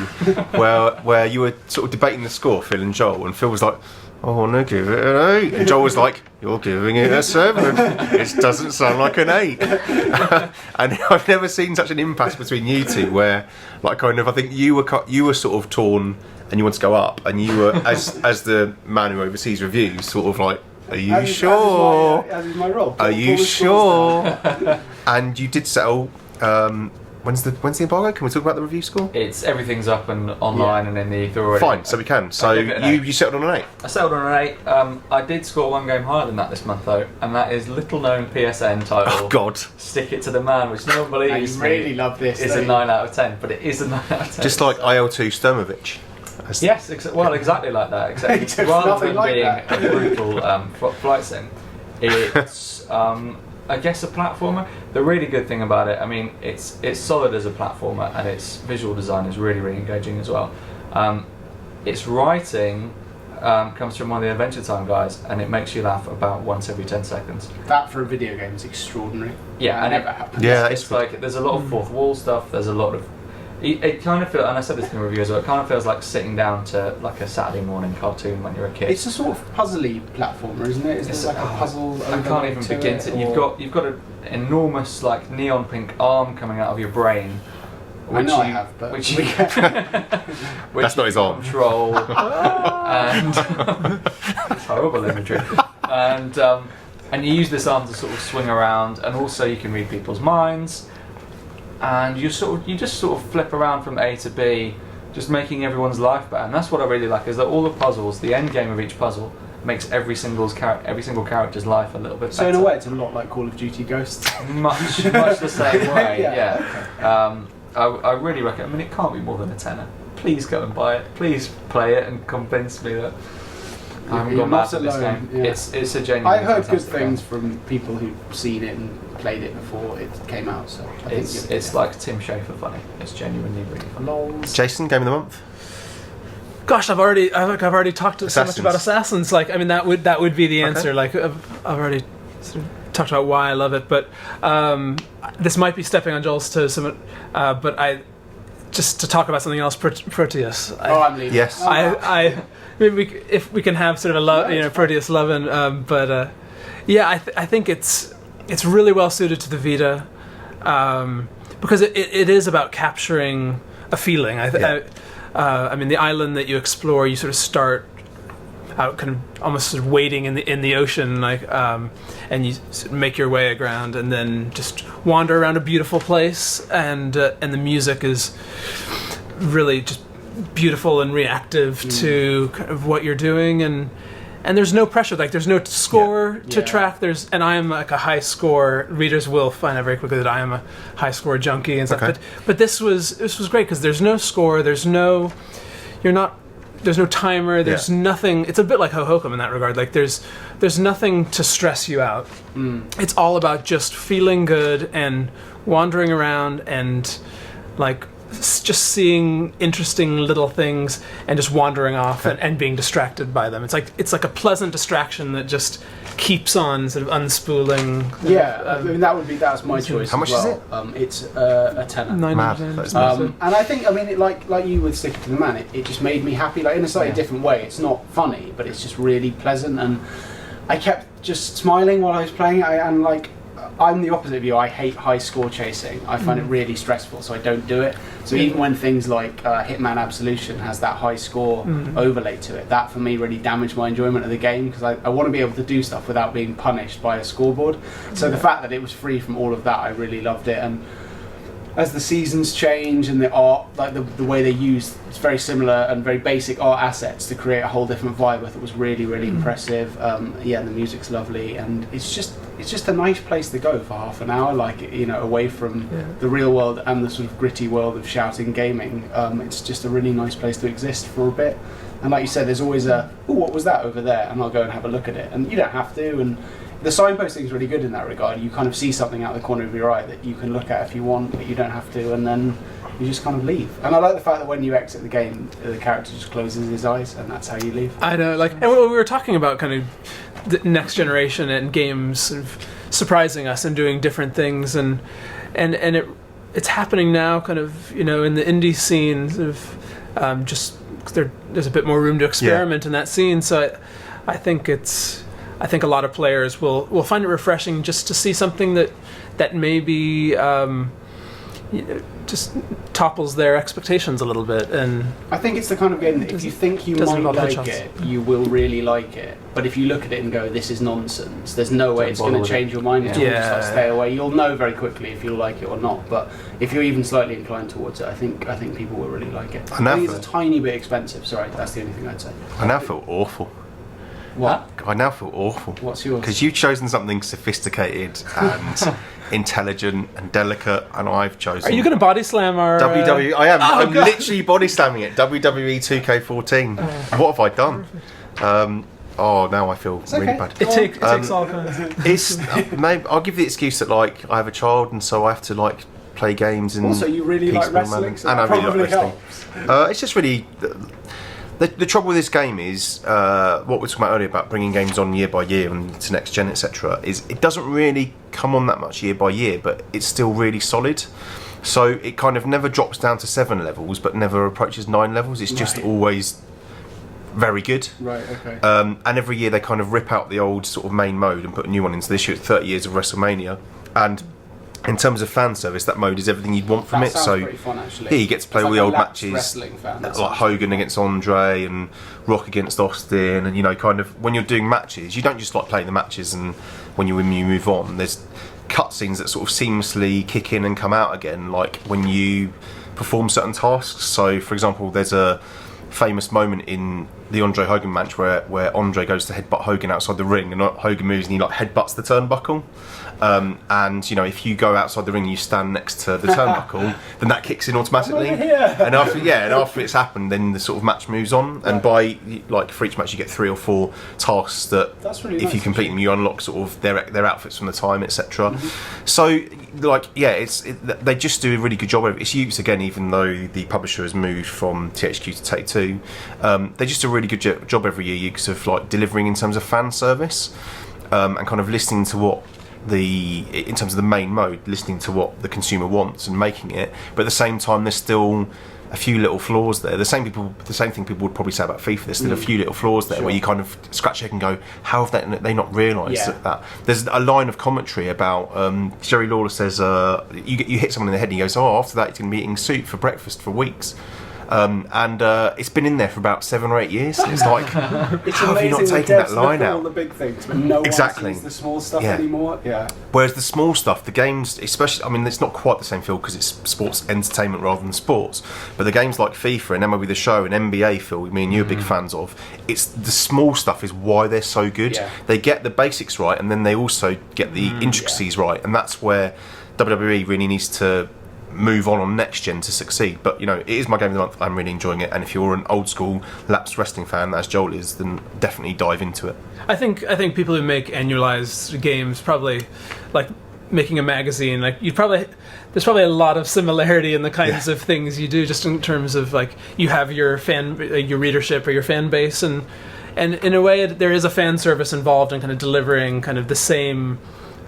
where you were sort of debating the score, Phil and Joel, and Phil was like, I want to give it an 8. And Joel was like, you're giving it a 7. It doesn't sound like an 8. And I've never seen such an impasse between you two where, like, kind of, I think you were sort of torn and you want to go up, and you were, as the man who oversees reviews, sort of like, are you sure? As is my role. Are you sure? And you did settle. When's the embargo? Can we talk about the review score? Everything's up and online and in the ether already. Fine, so we can. So you settled on an 8. I settled on an 8. I did score one game higher than that this month though, and that is little known PSN title. Oh God! Stick It to the Man, which no one believes. I really love this. It's a 9 out of 10, but it is a 9 out of 10. Just like IL2 Sturmovich. Yes, exactly like that. Except rather than being a brutal flight sim, it's I guess a platformer. The really good thing about it, I mean, it's solid as a platformer, and its visual design is really, really engaging as well. Its writing comes from one of the Adventure Time guys, and it makes you laugh about once every 10 seconds. That for a video game is extraordinary. Yeah, that never happens. Yeah, it's like there's a lot of fourth wall stuff. There's a lot of it kind of feels, and I said this in the review as well, it kind of feels like sitting down to like a Saturday morning cartoon when you're a kid. It's a sort of puzzly platformer, isn't it? It's like a puzzle. I can't even begin to. You've got an enormous like neon pink arm coming out of your brain. I know I have, but which that's not his arm. Control and it's horrible imagery. And you use this arm to sort of swing around, and also you can read people's minds. And you just sort of flip around from A to B, just making everyone's life better. And that's what I really like, is that all the puzzles, the end game of each puzzle, makes every single character's life a little bit better. So in a way, it's a lot like Call of Duty Ghosts. Much the same way. Yeah. Okay. I really recommend. I mean, it can't be more than a tenner. Please go and buy it. Please play it and convince me that I haven't gone mad at this game. Yeah. It's a genuine. I heard good things from people who've seen it and played it before it came out. So it's like Tim Schafer funny. It's genuinely really funny. Jason, game of the month. Gosh, I've already talked so much about Assassins. Like, I mean, that would be the answer. Okay. Like, I've already sort of talked about why I love it, but this might be stepping on Joel's toes. But I just to talk about something else. Proteus. I'm leaving. Yes. Maybe if we can have sort of a Proteus loving. I think it's really well suited to the Vita because it is about capturing a feeling. I mean, the island that you explore, you sort of start out kind of almost sort of wading in the ocean, like, and you sort of make your way aground, and then just wander around a beautiful place, and the music is really just beautiful and reactive to kind of what you're doing, and there's no pressure, like there's no score to track. And I am like a high score. Readers will find out very quickly that I am a high score junkie and stuff. Okay. But this was great because there's no score. There's no timer. There's nothing. It's a bit like Hohokum in that regard. Like there's nothing to stress you out. It's all about just feeling good and wandering around and like just seeing interesting little things and just wandering off and being distracted by them. It's like a pleasant distraction that just keeps on sort of unspooling. I mean that's my choice. How much is it? It's a tenner. $9. And I think like you with Stick to the Man, it just made me happy. Like in a slightly different way. It's not funny, but it's just really pleasant, and I kept just smiling while I was playing it. I'm the opposite of you. I hate high score chasing. I find it really stressful, so I don't do it. So even when things like Hitman Absolution has that high score overlay to it, that for me really damaged my enjoyment of the game because I want to be able to do stuff without being punished by a scoreboard. So the fact that it was free from all of that, I really loved it. And as the seasons change and the art, like the way they use, it's very similar and very basic art assets to create a whole different vibe. I thought it was really, really impressive. The music's lovely, and it's just a nice place to go for half an hour, away from the real world and the sort of gritty world of shouting gaming. It's just a really nice place to exist for a bit. And like you said, there's always what was that over there? And I'll go and have a look at it. And you don't have to. And the signposting is really good in that regard. You kind of see something out of the corner of your eye that you can look at if you want, but you don't have to, and then you just kind of leave. And I like the fact that when you exit the game, the character just closes his eyes, and that's how you leave. I know, and we were talking about kind of the next generation and games sort of surprising us and doing different things, and it's happening now, kind of, in the indie scene, sort of just there's a bit more room to experiment in that scene. So I think a lot of players will find it refreshing just to see something that maybe just topples their expectations a little bit. And I think it's the kind of game that if you think you might like it, you will really like it. But if you look at it and go, "This is nonsense," there's no way it's going to change your mind. It's just stay away. You'll know very quickly if you'll like it or not. But if you're even slightly inclined towards it, I think people will really like it. I think it's a tiny bit expensive. Sorry, that's the only thing I'd say. I now feel awful. What? I now feel awful. What's yours? Because you've chosen something sophisticated and intelligent and delicate, and I've chosen... Are you going to body slam our... WWE? I am. I'm literally body slamming it. WWE 2K14. What have I done? Now I feel really bad. It takes all kinds. Maybe I'll give the excuse that I have a child, and so I have to play games and... Also, you really like wrestling, so and I really like wrestling. Helps. It's just really... The trouble with this game is what we were talking about earlier about bringing games on year by year and to next gen, etc. Is it doesn't really come on that much year by year, but it's still really solid. So it kind of never drops down to 7 levels, but never approaches 9 levels. It's just always very good. Right. Okay. And every year they kind of rip out the old sort of main mode and put a new one in. So this year it's 30 years of WrestleMania, and in terms of fan service, that mode is everything you'd want from it. So pretty fun, actually. Yeah, you get to play all the old matches, wrestling fan, like Hogan against Andre and Rock against Austin, and kind of when you're doing matches, you don't just playing the matches and when you win you move on. There's cutscenes that sort of seamlessly kick in and come out again, like when you perform certain tasks. So, for example, there's a famous moment in the Andre Hogan match where Andre goes to headbutt Hogan outside the ring, and Hogan moves and he like headbutts the turnbuckle. And you know, if you go outside the ring and you stand next to the turnbuckle, then that kicks in automatically. And after it's happened, then the sort of match moves on. And by like for each match, you get 3 or 4 tasks that really if you complete them, you unlock sort of their outfits from the time, etc. So like they just do a really good job of it. It's used again, even though the publisher has moved from THQ to Take-Two. They just do a really good job every year use of like delivering in terms of fan service, and kind of listening to what in terms of the main mode, listening to what the consumer wants and making it. But at the same time, there's still a few little flaws there. The same thing people would probably say about FIFA. There's still a few little flaws there where you kind of scratch your head and go, how have they not realised that? There's a line of commentary about Jerry Lawler says you hit someone in the head and he goes, after that he's going to be eating soup for breakfast for weeks. And it's been in there for about 7 or 8 years. It's like, it's how have you not taken that line out? All the big things, but no one sees the small stuff anymore. Yeah. Whereas the small stuff, the games, especially, I mean, it's not quite the same feel because it's sports entertainment rather than sports. But the games like FIFA and MLB The Show and NBA, Phil, me and you are big fans of. It's the small stuff is why they're so good. Yeah. They get the basics right, and then they also get the intricacies right, and that's where WWE really needs to move on next gen to succeed. But you know, it is my game of the month. I'm really enjoying it, and if you're an old school lapsed wrestling fan, as Joel is, then definitely dive into it. I think people who make annualized games probably like making a magazine. Like there's probably a lot of similarity in the kinds of things you do, just in terms of like you have your your readership or your fan base, and in a way there is a fan service involved in kind of delivering kind of the same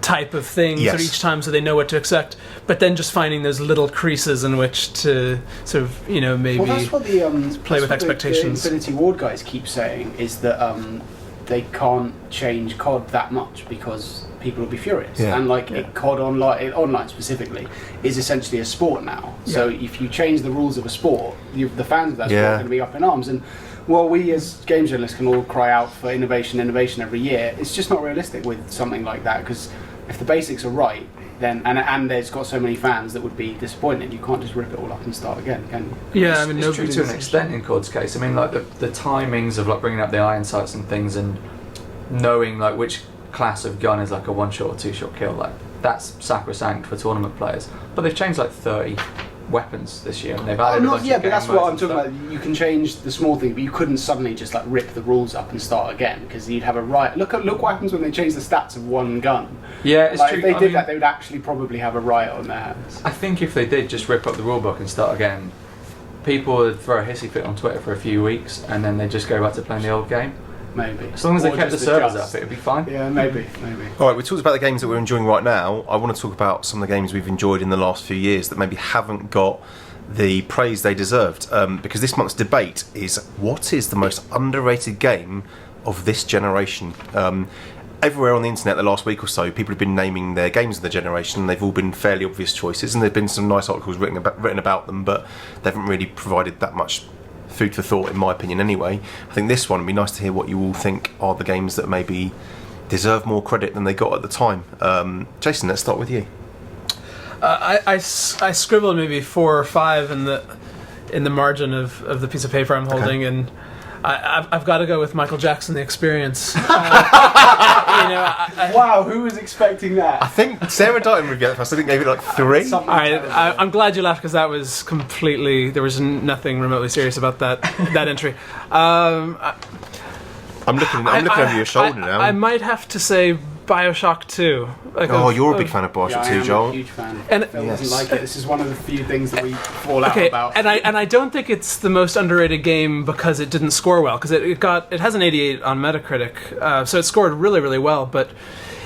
type of things each time, so they know what to expect, but then just finding those little creases in which to sort of, you know, maybe that's what the, play with expectations. The Infinity Ward guys keep saying is that they can't change COD that much because people will be furious, and COD online specifically is essentially a sport now. So if you change the rules of a sport, the fans of that sport are going to be up in arms. And while we as game journalists can all cry out for innovation every year, it's just not realistic with something like that, because if the basics are right, then and there's got so many fans that would be disappointed, you can't just rip it all up and start again, can you? Yeah, I mean, it's true to an extent in COD's case. I mean, like the timings of like bringing up the iron sights and things, and knowing like which class of gun is like a 1-shot or 2-shot kill, like that's sacrosanct for tournament players. But they've changed like 30 weapons this year, and they've added a bunch of but that's what I'm talking about. You can change the small thing, but you couldn't suddenly just like rip the rules up and start again, because you'd have a riot. Look what happens when they change the stats of one gun. Yeah, it's true. If they did that, they would actually probably have a riot on their hands. I think if they did just rip up the rulebook and start again, people would throw a hissy fit on Twitter for a few weeks, and then they just go back to playing the old game. Maybe. As long as they kept the servers up, it would be fine. Yeah, maybe. Alright, we talked about the games that we're enjoying right now. I want to talk about some of the games we've enjoyed in the last few years that maybe haven't got the praise they deserved, because this month's debate is what is the most underrated game of this generation. Everywhere on the internet the last week or so, people have been naming their games of the generation, and they've all been fairly obvious choices, and there have been some nice articles written about them, but they haven't really provided that much food for thought, in my opinion anyway. I think this one would be nice to hear what you all think are the games that maybe deserve more credit than they got at the time. Jason, let's start with you. I scribbled maybe 4 or 5 in the margin of the piece of paper I'm holding, and I've got to go with Michael Jackson: The Experience. Wow, who was expecting that? I think Sarah Dyton reviewed it first. I think gave it like 3. I'm glad you laughed, because that was completely. There was nothing remotely serious about that entry. I'm looking over your shoulder now. I might have to say BioShock 2. You're a big fan of BioShock 2, Joel. I'm a huge fan. And Phil doesn't like it. This is one of the few things that we fall out about. And I don't think it's the most underrated game because it didn't score well, because it has an 88 on Metacritic, so it scored really, really well. But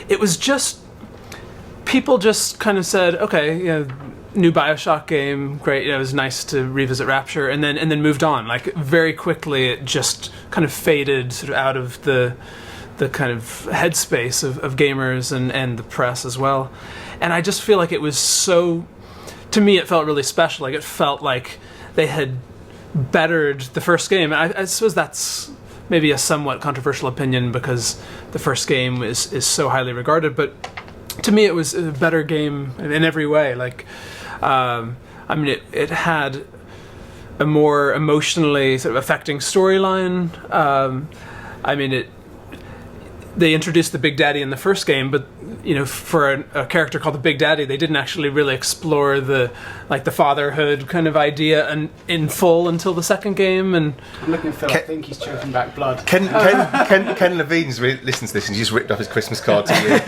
it was just people just kind of said, okay, new BioShock game, great. It was nice to revisit Rapture, and then moved on. Like very quickly, it just kind of faded sort of out of the kind of headspace of gamers and the press as well. And I just feel like it was so, to me it felt really special. Like it felt like they had bettered the first game. I suppose that's maybe a somewhat controversial opinion, because the first game is so highly regarded, but to me it was a better game in every way. Like it had a more emotionally sort of affecting storyline. I mean, they introduced the Big Daddy in the first game, but for a character called the Big Daddy, they didn't actually really explore the fatherhood kind of idea in full until the second game. And I'm looking at Phil. I think he's choking back blood. Ken Levine's listened to this and just ripped off his Christmas card to you.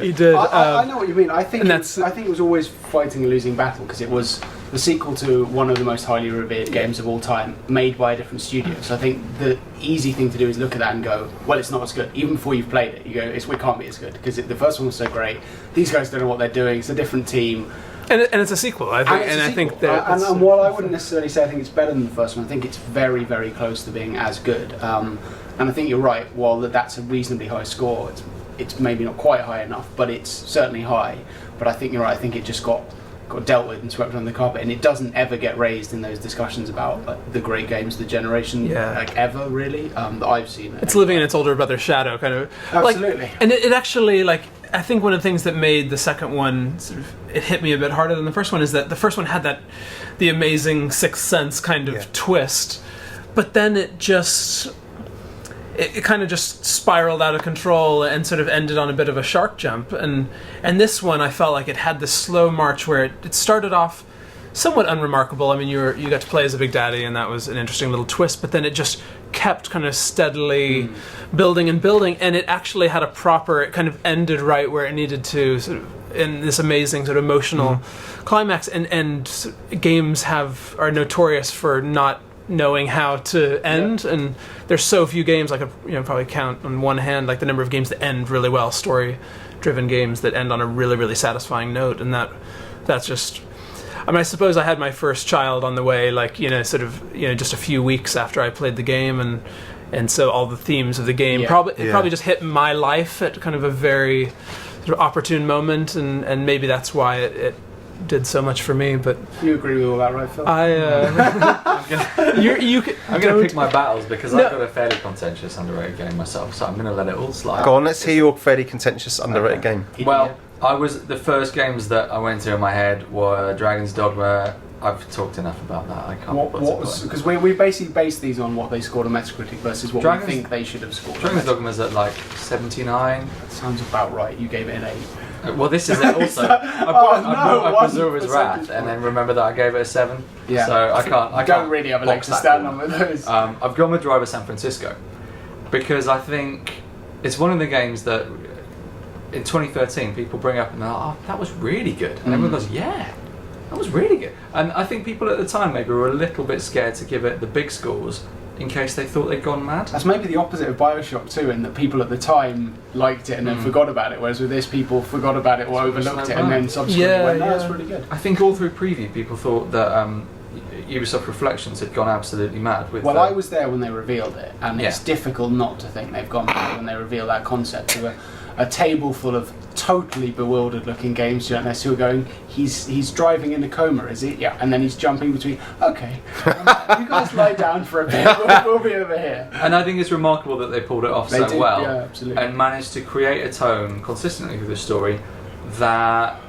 he did. I know what you mean. I think it was always fighting a losing battle, because it was the sequel to one of the most highly revered games of all time, made by a different studio. So I think the easy thing to do is look at that and go, well, it's not as good. Even before you've played it, you go, it can't be as good, because the first one was so great. These guys don't know what they're doing. It's a different team. And it's a sequel, I think. I think that. And while I wouldn't necessarily say I think it's better than the first one, I think it's very, very close to being as good. And I think you're right. While that's a reasonably high score, it's maybe not quite high enough, but it's certainly high. But I think you're right. I think it just got dealt with and swept under the carpet, and it doesn't ever get raised in those discussions about the great games of the generation, ever really, that I've seen. It's living in its older brother's shadow, kind of. Absolutely. And it actually, I think one of the things that made the second one it hit me a bit harder than the first one is that the first one had the amazing Sixth Sense kind of twist, but then it kind of just spiraled out of control and sort of ended on a bit of a shark jump. And this one, I felt like it had this slow march where it started off somewhat unremarkable. I mean, you got to play as a Big Daddy, and that was an interesting little twist, but then it just kept kind of steadily building and building, and it actually had it kind of ended right where it needed to, sort of in this amazing sort of emotional climax. And games are notorious for not knowing how to end, and there's so few games I could probably count on one hand the number of games that end really well, story driven games that end on a really, really satisfying note. And that's just, I mean, I suppose I had my first child on the way just a few weeks after I played the game, and so all the themes of the game probably just hit my life at kind of a very sort of opportune moment, and maybe that's why it did so much for me. But you agree with all that, right, Phil? I'm going to pick my battles, because I've got a fairly contentious underrated game myself, so I'm going to let it all slide. Go on, let's hear your fairly contentious underrated game. Well, the first games that I went to in my head were Dragon's Dogma. I've talked enough about that. I can't. Because we basically based these on what they scored on Metacritic versus what we think they should have scored. Dragon's Dogma's at 79. That sounds about right. You gave it an 8. Well, this is it also. I brought Azura's Wrath, and then remember that I gave it a 7. Yeah. So I don't really have a leg to stand on with those. I've gone with Driver San Francisco, because I think it's one of the games that in 2013 people bring up and they're like, oh, that was really good, and everyone goes, yeah, that was really good. And I think people at the time maybe were a little bit scared to give it the big scores, in case they thought they'd gone mad. That's maybe the opposite of Bioshock too, in that people at the time liked it and then forgot about it, whereas with this, people forgot about it or overlooked it and then subsequently went, no, that's really good. I think all through preview people thought that Ubisoft Reflections had gone absolutely mad with. Well, I was there when they revealed it, and it's difficult not to think they've gone mad when they reveal that concept to a table full of totally bewildered looking games journalists who are going, he's driving in a coma, is he? Yeah, and then he's jumping between, okay, you guys lie down for a bit, we'll be over here. And I think it's remarkable that they pulled it off so well, absolutely. And managed to create a tone consistently with the story that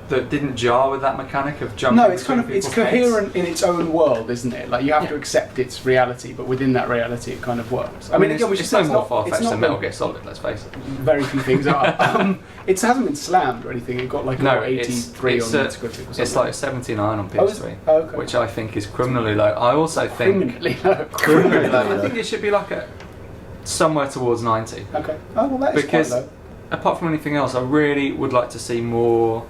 didn't jar with that mechanic of jumping. No, it's coherent in its own world, isn't it? Like, you have to accept its reality, but within that reality it kind of works. I mean, again, it's no more far-fetched than Metal Gear Solid, let's face it. Very few things are. It hasn't been slammed or anything. It got 83 on Metacritic or something. It's like 79 on PS3, which I think is criminally low. I also think criminally low. I think it should be somewhere towards 90. Okay. Oh well, that is because quite low. Apart from anything else, I really would like to see more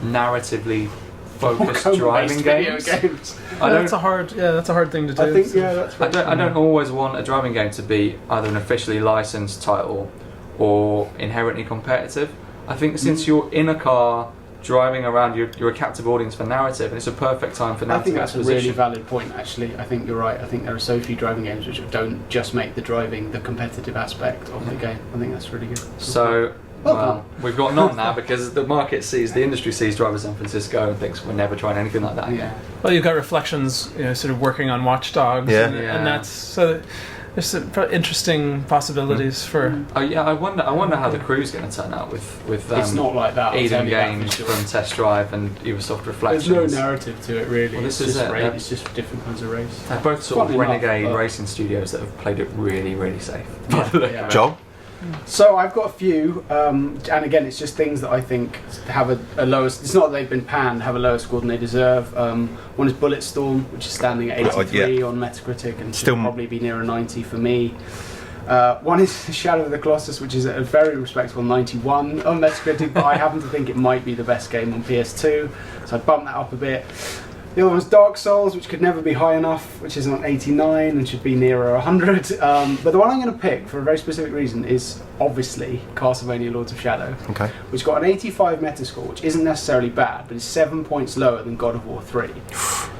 narratively focused driving games. That's a hard thing to do. I think that's right. I don't always want a driving game to be either an officially licensed title or inherently competitive. I think since you're in a car driving around, you're a captive audience for narrative, and it's a perfect time for narrative. I think that's a really valid point, actually. I think you're right. I think there are so few driving games which don't just make the driving the competitive aspect of the game. I think that's really good. So, well, we've got none now because the industry sees Driver San Francisco and thinks we're never trying anything like that again. Well, you've got Reflections, sort of working on Watch Dogs, and that's so. there's some interesting possibilities for. Oh yeah, I wonder how the crew's going to turn out with It's not like that. I'll tell Eden you that Games for sure. from Test Drive and Ubisoft Reflections. There's no narrative to it really. Well, this it's is just it, race. yeah. It's just different kinds of race. They're both sort of Funny enough, renegade but- racing studios that have played it really, really safe. Yeah. Joel? So I've got a few, and again, it's just things that I think have a lower. It's not that they've been panned, have a lower score than they deserve. One is Bulletstorm, which is standing at 83 on Metacritic, and Still should probably be near a 90 for me. One is Shadow of the Colossus, which is a very respectable 91 on Metacritic, but I happen to think it might be the best game on PS2, so I bumped that up a bit. The other one's Dark Souls, which could never be high enough, which is on 89 and should be nearer 100. But the one I'm going to pick for a very specific reason is obviously Castlevania Lords of Shadow, Okay. which got an 85 Metascore, which isn't necessarily bad, but it's 7 points lower than God of War 3.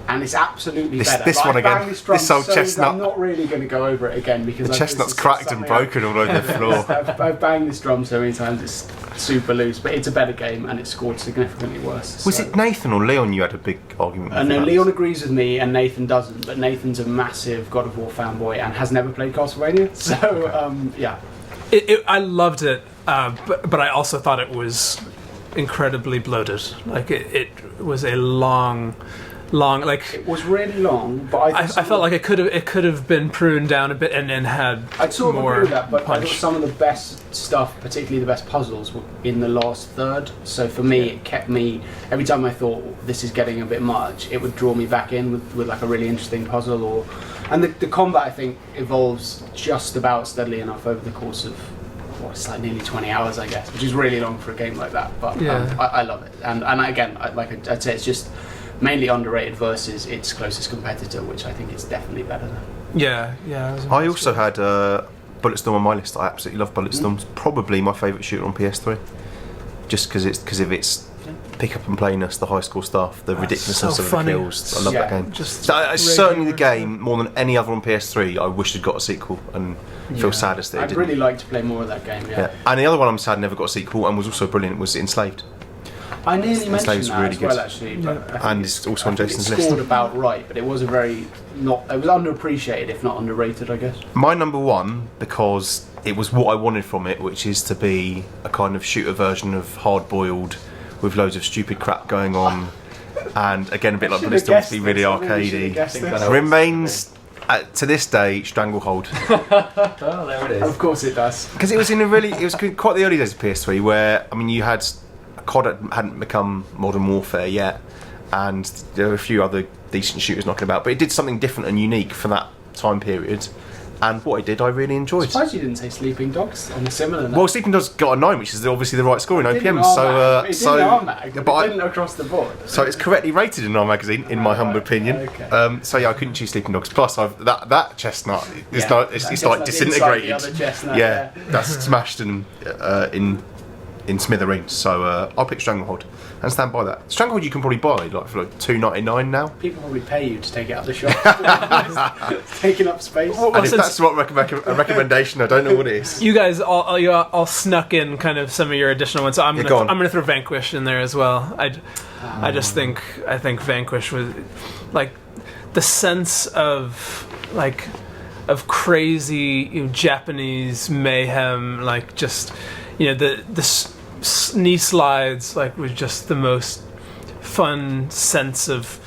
And it's absolutely better. This But one I bang again, this drum this old so chestnut. I'm not really going to go over it again because The this chestnut's is cracked and something I- broken all over the floor. I've banged this drum so many times, it's super loose, but it's a better game and it scored significantly worse. Was so. it Nathan or Leon you had a big argument with? No, about Leon this? agrees with me and Nathan doesn't, but Nathan's a massive God of War fanboy and has never played Castlevania, so yeah. I loved it, but I also thought it was incredibly bloated. Like it was a long, like It was really long, but I felt like it could have been pruned down a bit and then had I'd sort of more agree with that, but I punch. thought some of the best stuff, particularly the best puzzles, were in the last third. So for me, it kept me, every time I thought this is getting a bit much, it would draw me back in with like a really interesting puzzle. And the combat, I think, evolves just about steadily enough over the course of, it's like nearly 20 hours, I guess, which is really long for a game like that. But Yeah. I love it. And again, I'd say it's just mainly underrated versus its closest competitor, which I think is definitely better than. Yeah. I also had Bulletstorm on my list. I absolutely love Bulletstorm. It's probably my favourite shooter on PS3. Just because of its pick up and playness, the high score stuff, the ridiculousness so of funny. the kills. I love Yeah, that game. just It's certainly the regular. game more than any other on PS3. I wish it got a sequel and feel saddest that it I'd didn't. really like to play more of that game. Yeah. And the other one I'm sad never got a sequel and was also brilliant was Enslaved. I nearly mentioned Slave's that really as well, good. actually. But I think And it's also on I think Jason's it list. scored about right, but it was a very not. It was underappreciated, if not underrated, I guess. My number one, because it was what I wanted from it, which is to be a kind of shooter version of Hard Boiled with loads of stupid crap going on, and again a bit like Should've Bulletstorm to guessed be this. really I really should've arcadey. guessed I think this. I know. Remains to this day Stranglehold, Oh, there it Of is. course, it does. because it was quite the early days of PS3 where you had COD hadn't become Modern Warfare yet, and there were a few other decent shooters knocking about, but it did something different and unique for that time period. And what it did, I really enjoyed. I'm surprised you didn't say Sleeping Dogs on a similar note. Well, Sleeping Dogs got a 9, which is obviously the right score in It didn't OPM. it So, didn't Armag, but but I- it didn't across the board. so it's correctly rated in our magazine, in my humble opinion. Okay. So yeah, I couldn't choose Sleeping Dogs. Plus, that chestnut is Yeah, not, that it's chestnut like inside the disintegrated. other chestnut, yeah, yeah. that's smashed in smithereens. So I'll pick Stranglehold and stand by that. Stranglehold you can probably buy like for like $2.99 now. People probably pay you to take it out of the shop. It's taking up space. And if since- that's what a recommendation, I don't know what it is. You guys all snuck in kind of some of your additional ones. So I'm go on. gonna throw Vanquish in there as well. I think Vanquish was like the sense of crazy Japanese mayhem, like just the knee slides was just the most fun sense of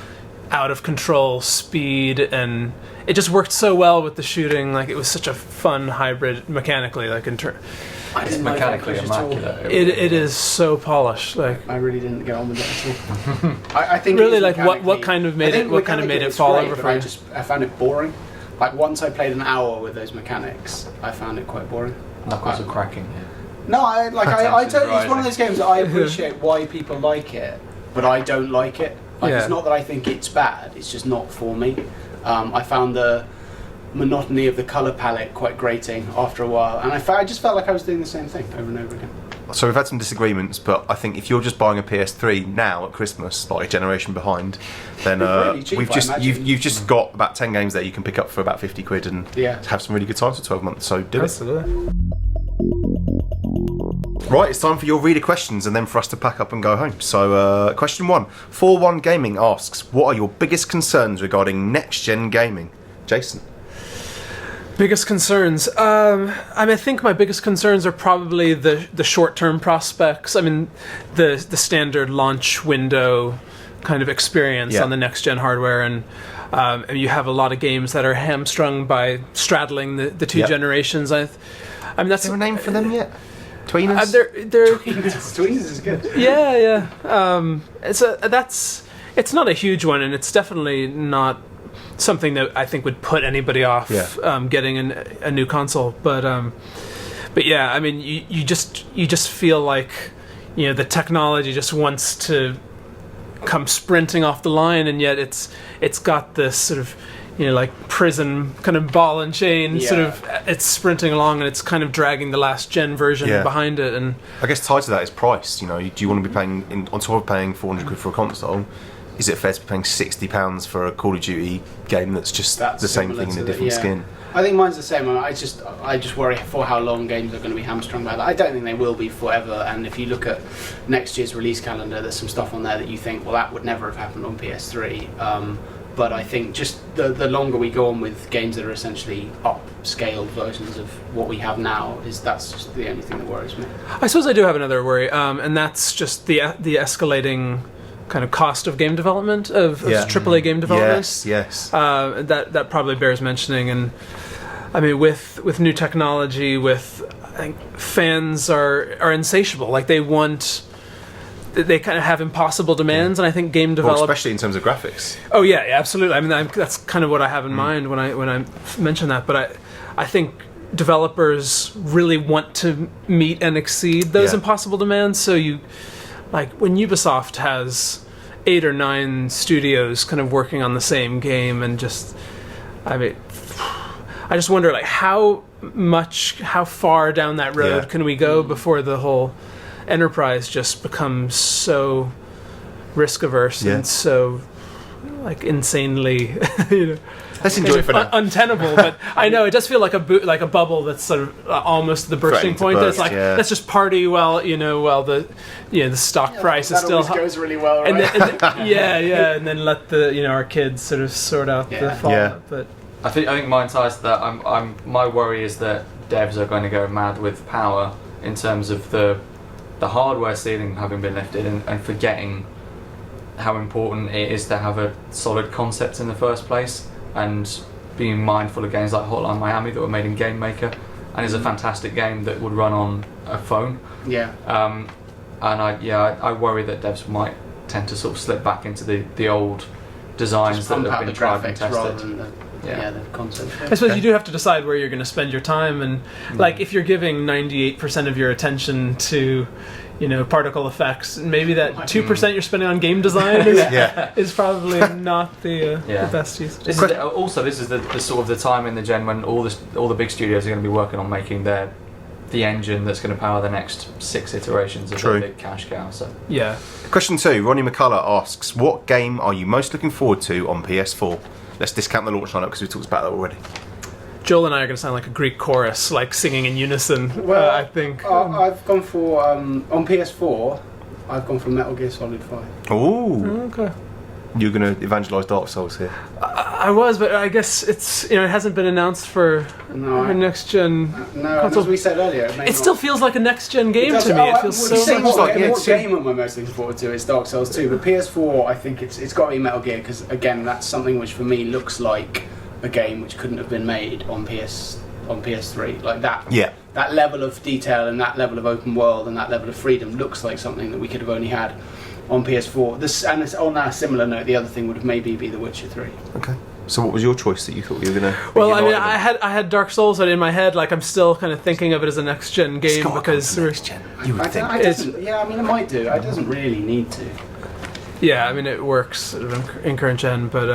out of control speed, and it just worked so well with the shooting. Like it was such a fun hybrid mechanically, I It's didn't like mechanically Vanquish at all. immaculate. it is so polished. Like I really didn't get on with it at all. I think Really, it is like, what mechanically- kind of made I think it- what kind of mechanically made it it's fall great, over but for you? I found it boring. Like once I played an hour with those mechanics, I found it quite boring. Knuckles are cracking here. No, I Tension's totally. It's one of rising. those games that I appreciate why people like it, but I don't like it. Like Yeah. it's not that I think it's bad; it's just not for me. I found the monotony of the color palette quite grating after a while, and I just felt like I was doing the same thing over and over again. So we've had some disagreements, but I think if you're just buying a PS3 now at Christmas, like a generation behind, then Really cheap, we've I just imagine. you've just got about 10 games there you can pick up for about 50 quid and Yeah. have some really good times for 12 months. So do it. absolutely. Right, it's time for your reader questions and then for us to pack up and go home. So question 1, 41 Gaming asks, what are your biggest concerns regarding next gen gaming? Jason. Biggest concerns. I think my biggest concerns are probably the short-term prospects. I mean, the standard launch window kind of experience on the next-gen hardware, and you have a lot of games that are hamstrung by straddling the two generations. I mean, that's... Is there a name for them yet? Tweeners? Tweeners is good. Yeah. It's not a huge one, and it's definitely not something that I think would put anybody off getting a new console. But yeah, I mean, you just feel like, you know, the technology just wants to come sprinting off the line, and yet it's got this sort of, you know, like prison kind of ball and chain sort of, it's sprinting along, and it's kind of dragging the last gen version behind it. And I guess tied to that is price. You know, do you want to be paying on top of paying 400 quid for a console? Is it fair to be paying £60 for a Call of Duty game that's just the same thing in a different skin? I think mine's the same. I just worry for how long games are going to be hamstrung by that. I don't think they will be forever. And if you look at next year's release calendar, there's some stuff on there that you think, well, that would never have happened on PS3. But I think just the longer we go on with games that are essentially upscaled versions of what we have now, that's just the only thing that worries me. I suppose I do have another worry, and that's just the escalating kind of cost of game development, of AAA game development. Yes. That probably bears mentioning. And I mean, with new technology, I think fans are insatiable. Like they kind of have impossible demands, and I think game developers, especially in terms of graphics. Oh yeah, absolutely. I mean, that's kind of what I have in mind when I mention that. But I think developers really want to meet and exceed those impossible demands. So like when Ubisoft has 8 or 9 studios kind of working on the same game, and I just wonder, like, how far down that road can we go before the whole enterprise just becomes so risk averse and so like insanely let's enjoy it for now. Untenable. But I know it does feel like a bubble that's sort of almost the bursting point. That's like, let's just party while the stock price is still high. Goes really well, right? and then let our kids sort of sort out the fallout. But I think mine ties to that. My worry is that devs are going to go mad with power in terms of the hardware ceiling having been lifted, and forgetting how important it is to have a solid concept in the first place, and being mindful of games like Hotline Miami that were made in Game Maker, and is a fantastic game that would run on a phone. And I worry that devs might tend to sort of slip back into the old designs that have been tried and tested. The concept. I suppose you do have to decide where you're going to spend your time, and like if you're giving 98% of your attention to, particle effects, maybe that 2% you're spending on game design is probably not the best use. This is the sort of the time in the gen when all the big studios are going to be working on making the engine that's going to power the next 6 iterations of the big cash cow. So Question 2, Ronnie McCullough asks, what game are you most looking forward to on PS4? Let's discount the launch lineup because we talked about that already. Joel and I are going to sound like a Greek chorus, like singing in unison. Well, I think I've gone for on PS4. I've gone for Metal Gear Solid 5. Ooh. Okay. You're going to evangelise Dark Souls here. I was, but I guess it's it hasn't been announced for next gen. As we said earlier, it still feels like a next gen game to me. It feels so much like what game am I most looking forward to? It's Dark Souls 2, but PS4, I think it's got to be Metal Gear, because again, that's something which for me looks like a game which couldn't have been made on PS3, like that. Yeah. That level of detail and that level of open world and that level of freedom looks like something that we could have only had on PS4. And on that similar note, the other thing would have maybe be The Witcher 3. Okay. So what was your choice that you thought you were going to... Well, I mean, I had Dark Souls in my head. Like, I'm still kind of thinking of it as a next-gen game because... next gen. You would think. It might do. It doesn't really need to. Yeah, I mean, it works in current gen, but...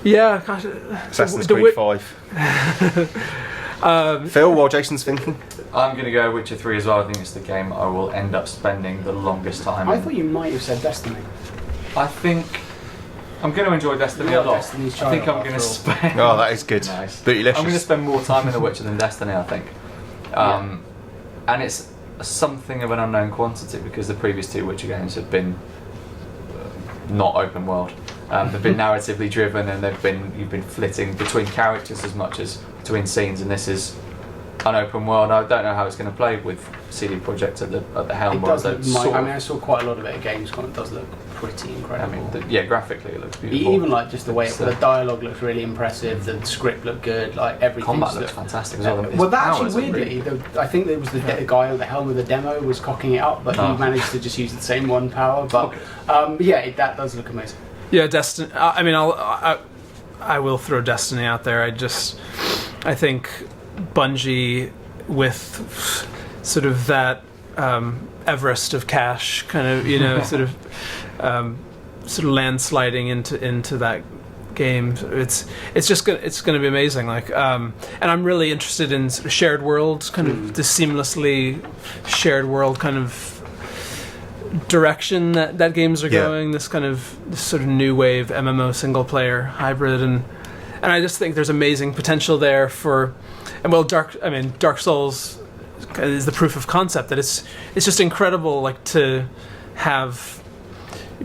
gosh... Assassin's Creed 5. Phil, while Jason's thinking... I'm going to go Witcher 3 as well. I think it's the game I will end up spending the longest time in. I thought you might have said Destiny. I think I'm going to enjoy Destiny a lot. I think I'm going to spend... Oh, that is good. Nice. Bootylicious. I'm going to spend more time in The Witcher than Destiny, I think. And it's something of an unknown quantity, because the previous 2 Witcher games have been not open world. They've been narratively driven, and you've been flitting between characters as much as between scenes, and this is an open world. I don't know how it's going to play with CD Projekt at the helm. It does look, I saw quite a lot of it at Gamescom. It does look pretty incredible. I mean, graphically it looks beautiful. Even like just the way the dialogue looks really impressive. The script looked good. Like everything. Combat looks fantastic as well. Well, that actually weirdly, I think there was the guy at the helm of the demo was cocking it up, but he managed to just use the same one power. But that does look amazing. Yeah, Destiny. I mean, I will throw Destiny out there. I think Bungie, with sort of that Everest of cash, kind of sort of landsliding into that game. It's going to be amazing. Like, and I'm really interested in sort of shared worlds, kind of the seamlessly shared world kind of direction that games are going. This sort of new wave MMO single player hybrid, and I just think there's amazing potential there for. And well, Dark Souls is the proof of concept that it's just incredible, like to have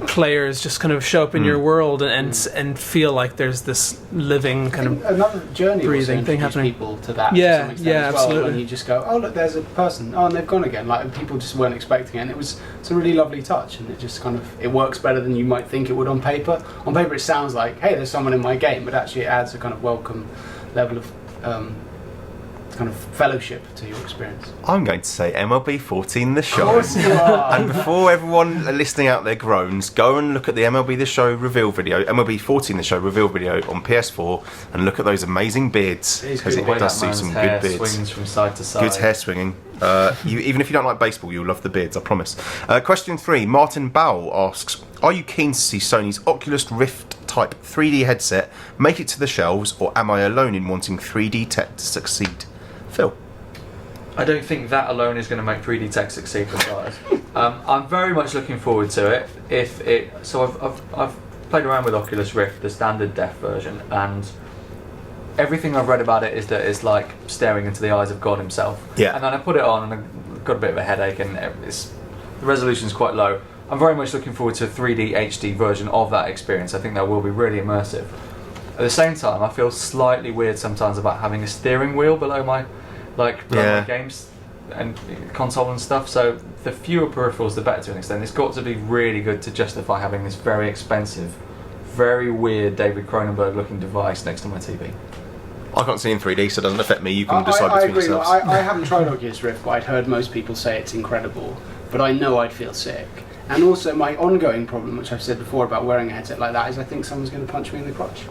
players just kind of show up in your world and feel like there's this living kind of another journey breathing thing happening. People to that, yeah, to as absolutely. Well, when you just go, oh look, there's a person, oh, and they've gone again. Like people just weren't expecting it, and it's a really lovely touch, and it just it works better than you might think it would on paper. On paper, it sounds like, hey, there's someone in my game, but actually, it adds a kind of welcome level of kind of fellowship to your experience. I'm going to say MLB 14 The Show. Of course you are. And before everyone listening out there groans, go and look at the MLB The Show reveal video, MLB 14 The Show reveal video on PS4, and look at those amazing beards, because it does see some good beards. Swings from side to side. Good hair swinging. Even if you don't like baseball, you'll love the beards, I promise. Question 3, Martin Bowell asks, are you keen to see Sony's Oculus Rift type 3D headset make it to the shelves, or am I alone in wanting 3D tech to succeed? Phil? I don't think that alone is going to make 3D tech succeed for starters. I'm very much looking forward to it. I've played around with Oculus Rift, the standard def version, and everything I've read about it is that it's like staring into the eyes of God himself. Yeah. And then I put it on and I got a bit of a headache, and the resolution's quite low. I'm very much looking forward to a 3D HD version of that experience. I think that will be really immersive. At the same time, I feel slightly weird sometimes about having a steering wheel below my games and console and stuff. So the fewer peripherals, the better to an extent. It's got to be really good to justify having this very expensive, very weird David Cronenberg looking device next to my TV. I can't see in 3D, so it doesn't affect me. You can decide between yourselves. I haven't tried Oculus Rift, but I'd heard most people say it's incredible. But I know I'd feel sick. And also my ongoing problem, which I've said before about wearing a headset like that, is I think someone's going to punch me in the crotch.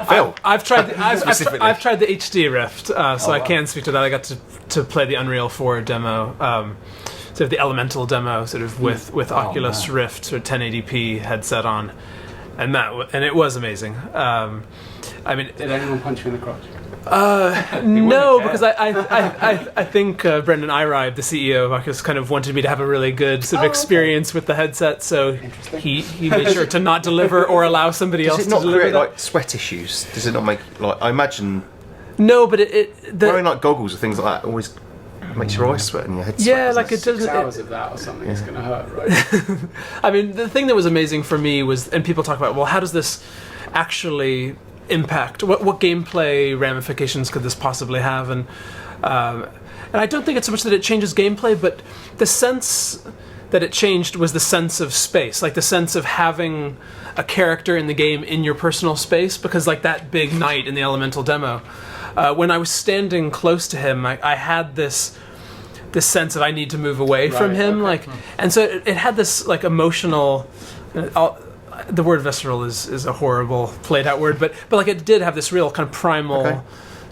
Phil? I've tried the HD Rift, so I can speak to that. I got to play the Unreal 4 demo, sort of the Elemental demo, sort of with Oculus Rift, sort of 1080p headset on, and it was amazing. I mean, did anyone punch you in the crotch? No, because I think Brendan Iribe, the CEO of Oculus, kind of wanted me to have a really good sort of experience with the headset, so he made sure to not deliver or allow somebody else to deliver. Does it not create like sweat issues? Does it not make I imagine? No, but wearing like goggles or things like that always makes your eyes sweat and your head sweat. Yeah, like it doesn't. 6 hours of that or something, it's going to hurt, right? I mean, the thing that was amazing for me was, and people talk about, well, how does this actually impact? What gameplay ramifications could this possibly have? And I don't think it's so much that it changes gameplay, but the sense that it changed was the sense of space, like the sense of having a character in the game in your personal space, because like that big knight in the Elemental demo, when I was standing close to him, I had this sense of I need to move away from him, and so it had this like emotional. The word visceral is a horrible played out word, but like it did have this real kind of primal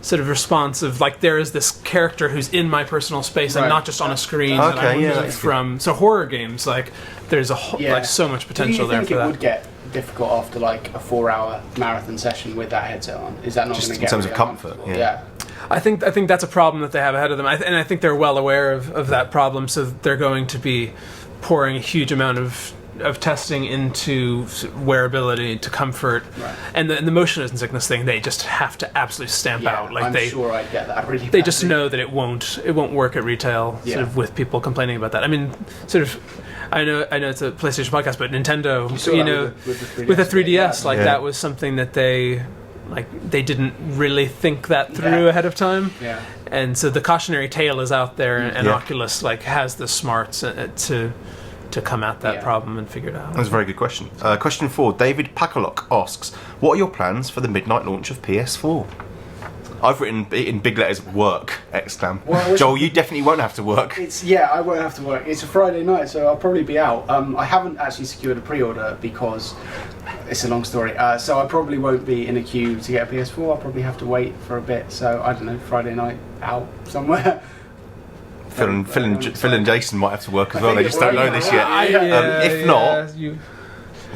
sort of response of like there is this character who's in my personal space and not just on a screen that I'm moving from. So horror games, like there's like so much potential there for that. Do you think it would get difficult after like a 4-hour marathon session with that headset on? Is that not going to get in terms of comfort? Yeah. I think that's a problem that they have ahead of them, and I think they're well aware of that problem. So they're going to be pouring a huge amount of testing into wearability, to comfort, and the motion sickness thing. They just have to absolutely stamp out. Like I'm sure I'd get that really. They just know that it won't work at retail. Sort of with people complaining about that. I mean, sort of. I know it's a PlayStation podcast, but Nintendo, with the 3DS, that was something that they like they didn't really think that through ahead of time. Yeah. And so the cautionary tale is out there, and Yeah. Oculus like has the smarts to come at that problem and figure it out. That's a very good question. Question 4. David Pakalok asks, what are your plans for the midnight launch of PS4? I've written in big letters, work, exclam. Well, Joel, you definitely won't have to work. I won't have to work. It's a Friday night, so I'll probably be out. I haven't actually secured a pre-order because it's a long story. So I probably won't be in a queue to get a PS4. I'll probably have to wait for a bit. So I don't know, Friday night out somewhere. Phil and Jason might have to work as well. They just don't know this yet. If not,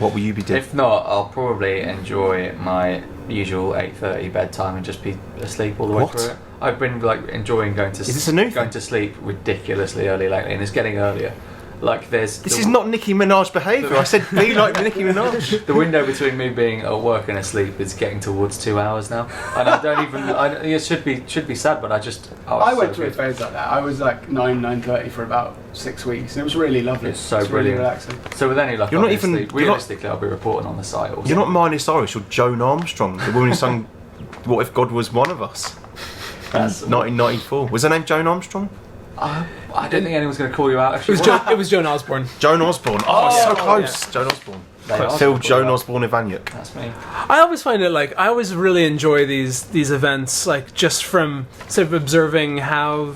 what will you be doing? If not, I'll probably enjoy my usual 8:30 bedtime and just be asleep all the way through it. I've been like enjoying going to Is this a new going thing? to sleep ridiculously early lately, and it's getting earlier. Like This is not Nicki Minaj behaviour. I said be like Nicki Minaj. The window between me being at work and asleep is getting towards 2 hours now, and I don't even. It should be sad, but I went through a phase like that. I was like 9:30 for about 6 weeks. It was really lovely. It's so really brilliant. relaxing. So with any luck, You're I'll not be even- asleep. you're not- Realistically, I'll be reporting on the site. Also. You're not Miley Cyrus, you're Joan Armstrong, the woman who sung What If God Was One of Us? That's- 1994. Was her name Joan Armstrong? I don't think anyone's going to call you out. If you It was Joan Osborne. Joan Osborne. Oh, so close. Joan Osborne. They are Phil called Joan out. Osborne Ivanyuk. That's me. I always find it like I always really enjoy these events, like just from sort of observing how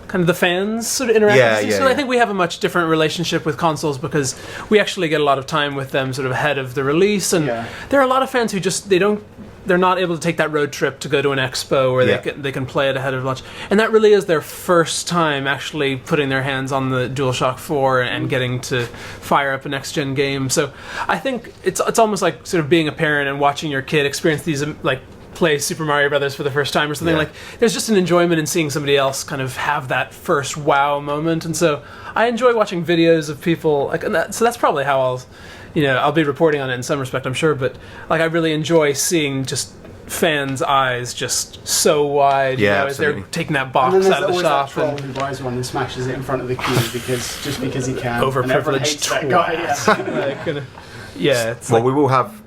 kind of the fans sort of interact. Yeah, with these. yeah, So yeah. I think we have a much different relationship with consoles because we actually get a lot of time with them sort of ahead of the release, and there are a lot of fans who just they're not able to take that road trip to go to an expo where they can play it ahead of launch, and that really is their first time actually putting their hands on the DualShock 4 and getting to fire up a next gen game. So I think it's almost like sort of being a parent and watching your kid experience these like play Super Mario Brothers for the first time or something. Like there's just an enjoyment in seeing somebody else kind of have that first wow moment, and so I enjoy watching videos of people like, so that's probably how I'll be reporting on it in some respect, I'm sure, but like I really enjoy seeing just fans' eyes just so wide, as they're taking that box and then out of the there's shop. always that troll who buys one and smashes it in front of the queue because he can. Overprivileged twat. It's Well, we will have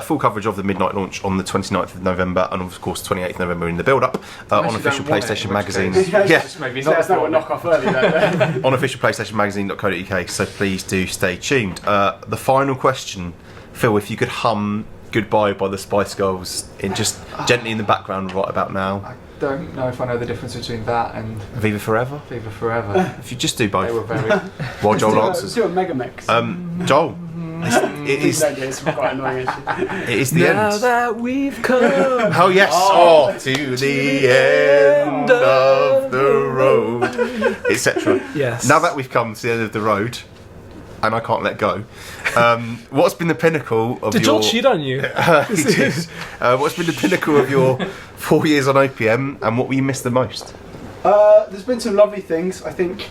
full coverage of the midnight launch on the 29th of November and of course 28th of November in the build-up on official PlayStation magazine. Maybe So that's not a knock off early though. On official PlayStationmagazine.co.uk, so please do stay tuned. The final question, Phil, if you could hum Goodbye by the Spice Girls in just gently in the background right about now. I don't know if I know the difference between that and Viva Forever? Viva Forever. If you just do both. They were very. While Joel Let's answers. do a mega mix. Joel, it is It's quite annoying actually. it is the now end. that we've come. Oh yes, to the end of the road, etc. Yes. Now that we've come to the end of the road, and I can't let go. What's been the pinnacle of Did your? Joel cheat on you? He did. What's been the pinnacle of your 4 years on OPM, and what will you miss the most? There's been some lovely things. I think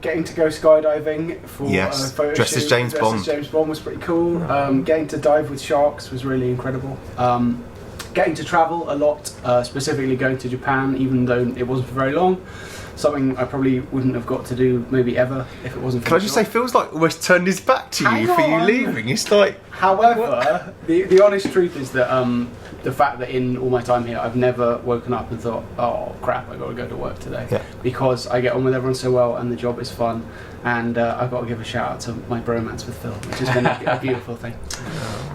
getting to go skydiving for Yes, a photo dressed as shoot, James dressed Bond. as James Bond was pretty cool. Getting to dive with sharks was really incredible. Getting to travel a lot, specifically going to Japan, even though it wasn't for very long. Something I probably wouldn't have got to do maybe ever if it wasn't for Can I the just job. say, feels like almost turned his back to Hang you for you on. leaving. It's like, However, the honest truth is that the fact that in all my time here, I've never woken up and thought, oh crap, I've got to go to work today. Yeah. Because I get on with everyone so well and the job is fun. And I've got to give a shout out to my bromance with Phil, which has been a beautiful thing.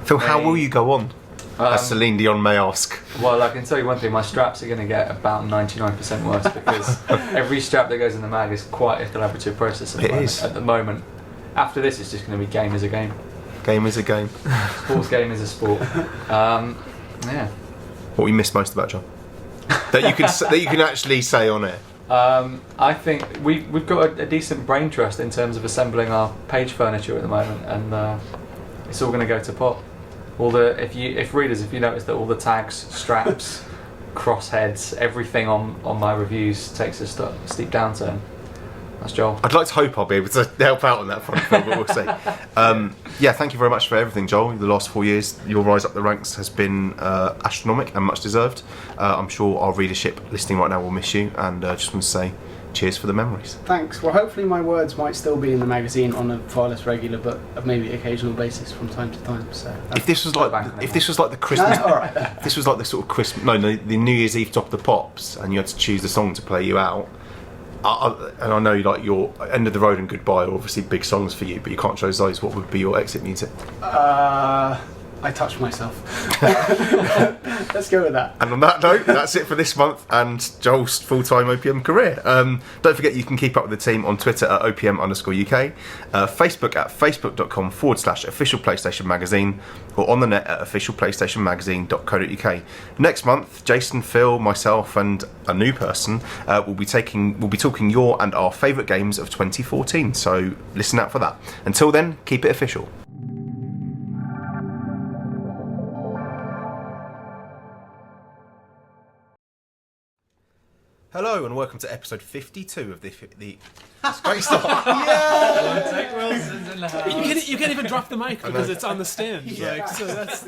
Phil, how will you go on? As Celine Dion may ask. Well, I can tell you one thing, my straps are going to get about 99% worse because every strap that goes in the mag is quite a collaborative process at the moment. After this, it's just going to be game is a game. Game is a game. Sports game is a sport. Yeah. What we miss most about John? That you can actually say on it. I think we've got a decent brain trust in terms of assembling our page furniture at the moment, and it's all going to go to pot. If you notice that all the tags, straps, crossheads, everything on my reviews takes a steep downturn. That's Joel. I'd like to hope I'll be able to help out on that front, Phil, but we'll see. Yeah, thank you very much for everything, Joel. The last 4 years, your rise up the ranks has been astronomical and much deserved. I'm sure our readership listening right now will miss you, and just want to say cheers for the memories. Thanks. Well, hopefully my words might still be in the magazine on a far less regular, but maybe occasional basis from time to time. So if this was like the Christmas, all right. if this was like the sort of Christmas, the New Year's Eve Top of the Pops, and you had to choose the song to play you out. And I know like your End of the Road and Goodbye are obviously big songs for you, but you can't choose those. What would be your exit music? I touched myself. Let's go with that. And on that note, that's it for this month and Joel's full-time OPM career. Don't forget you can keep up with the team on Twitter at OPM_UK, Facebook at facebook.com/official PlayStation Magazine, or on the net at officialplaystationmagazine.co.uk. Next month, Jason, Phil, myself, and a new person will be talking your and our favourite games of 2014. So listen out for that. Until then, keep it official. Hello and welcome to episode 52 of the it's great stuff. Yeah! You can't even drop the mic because it's on the stand. So that's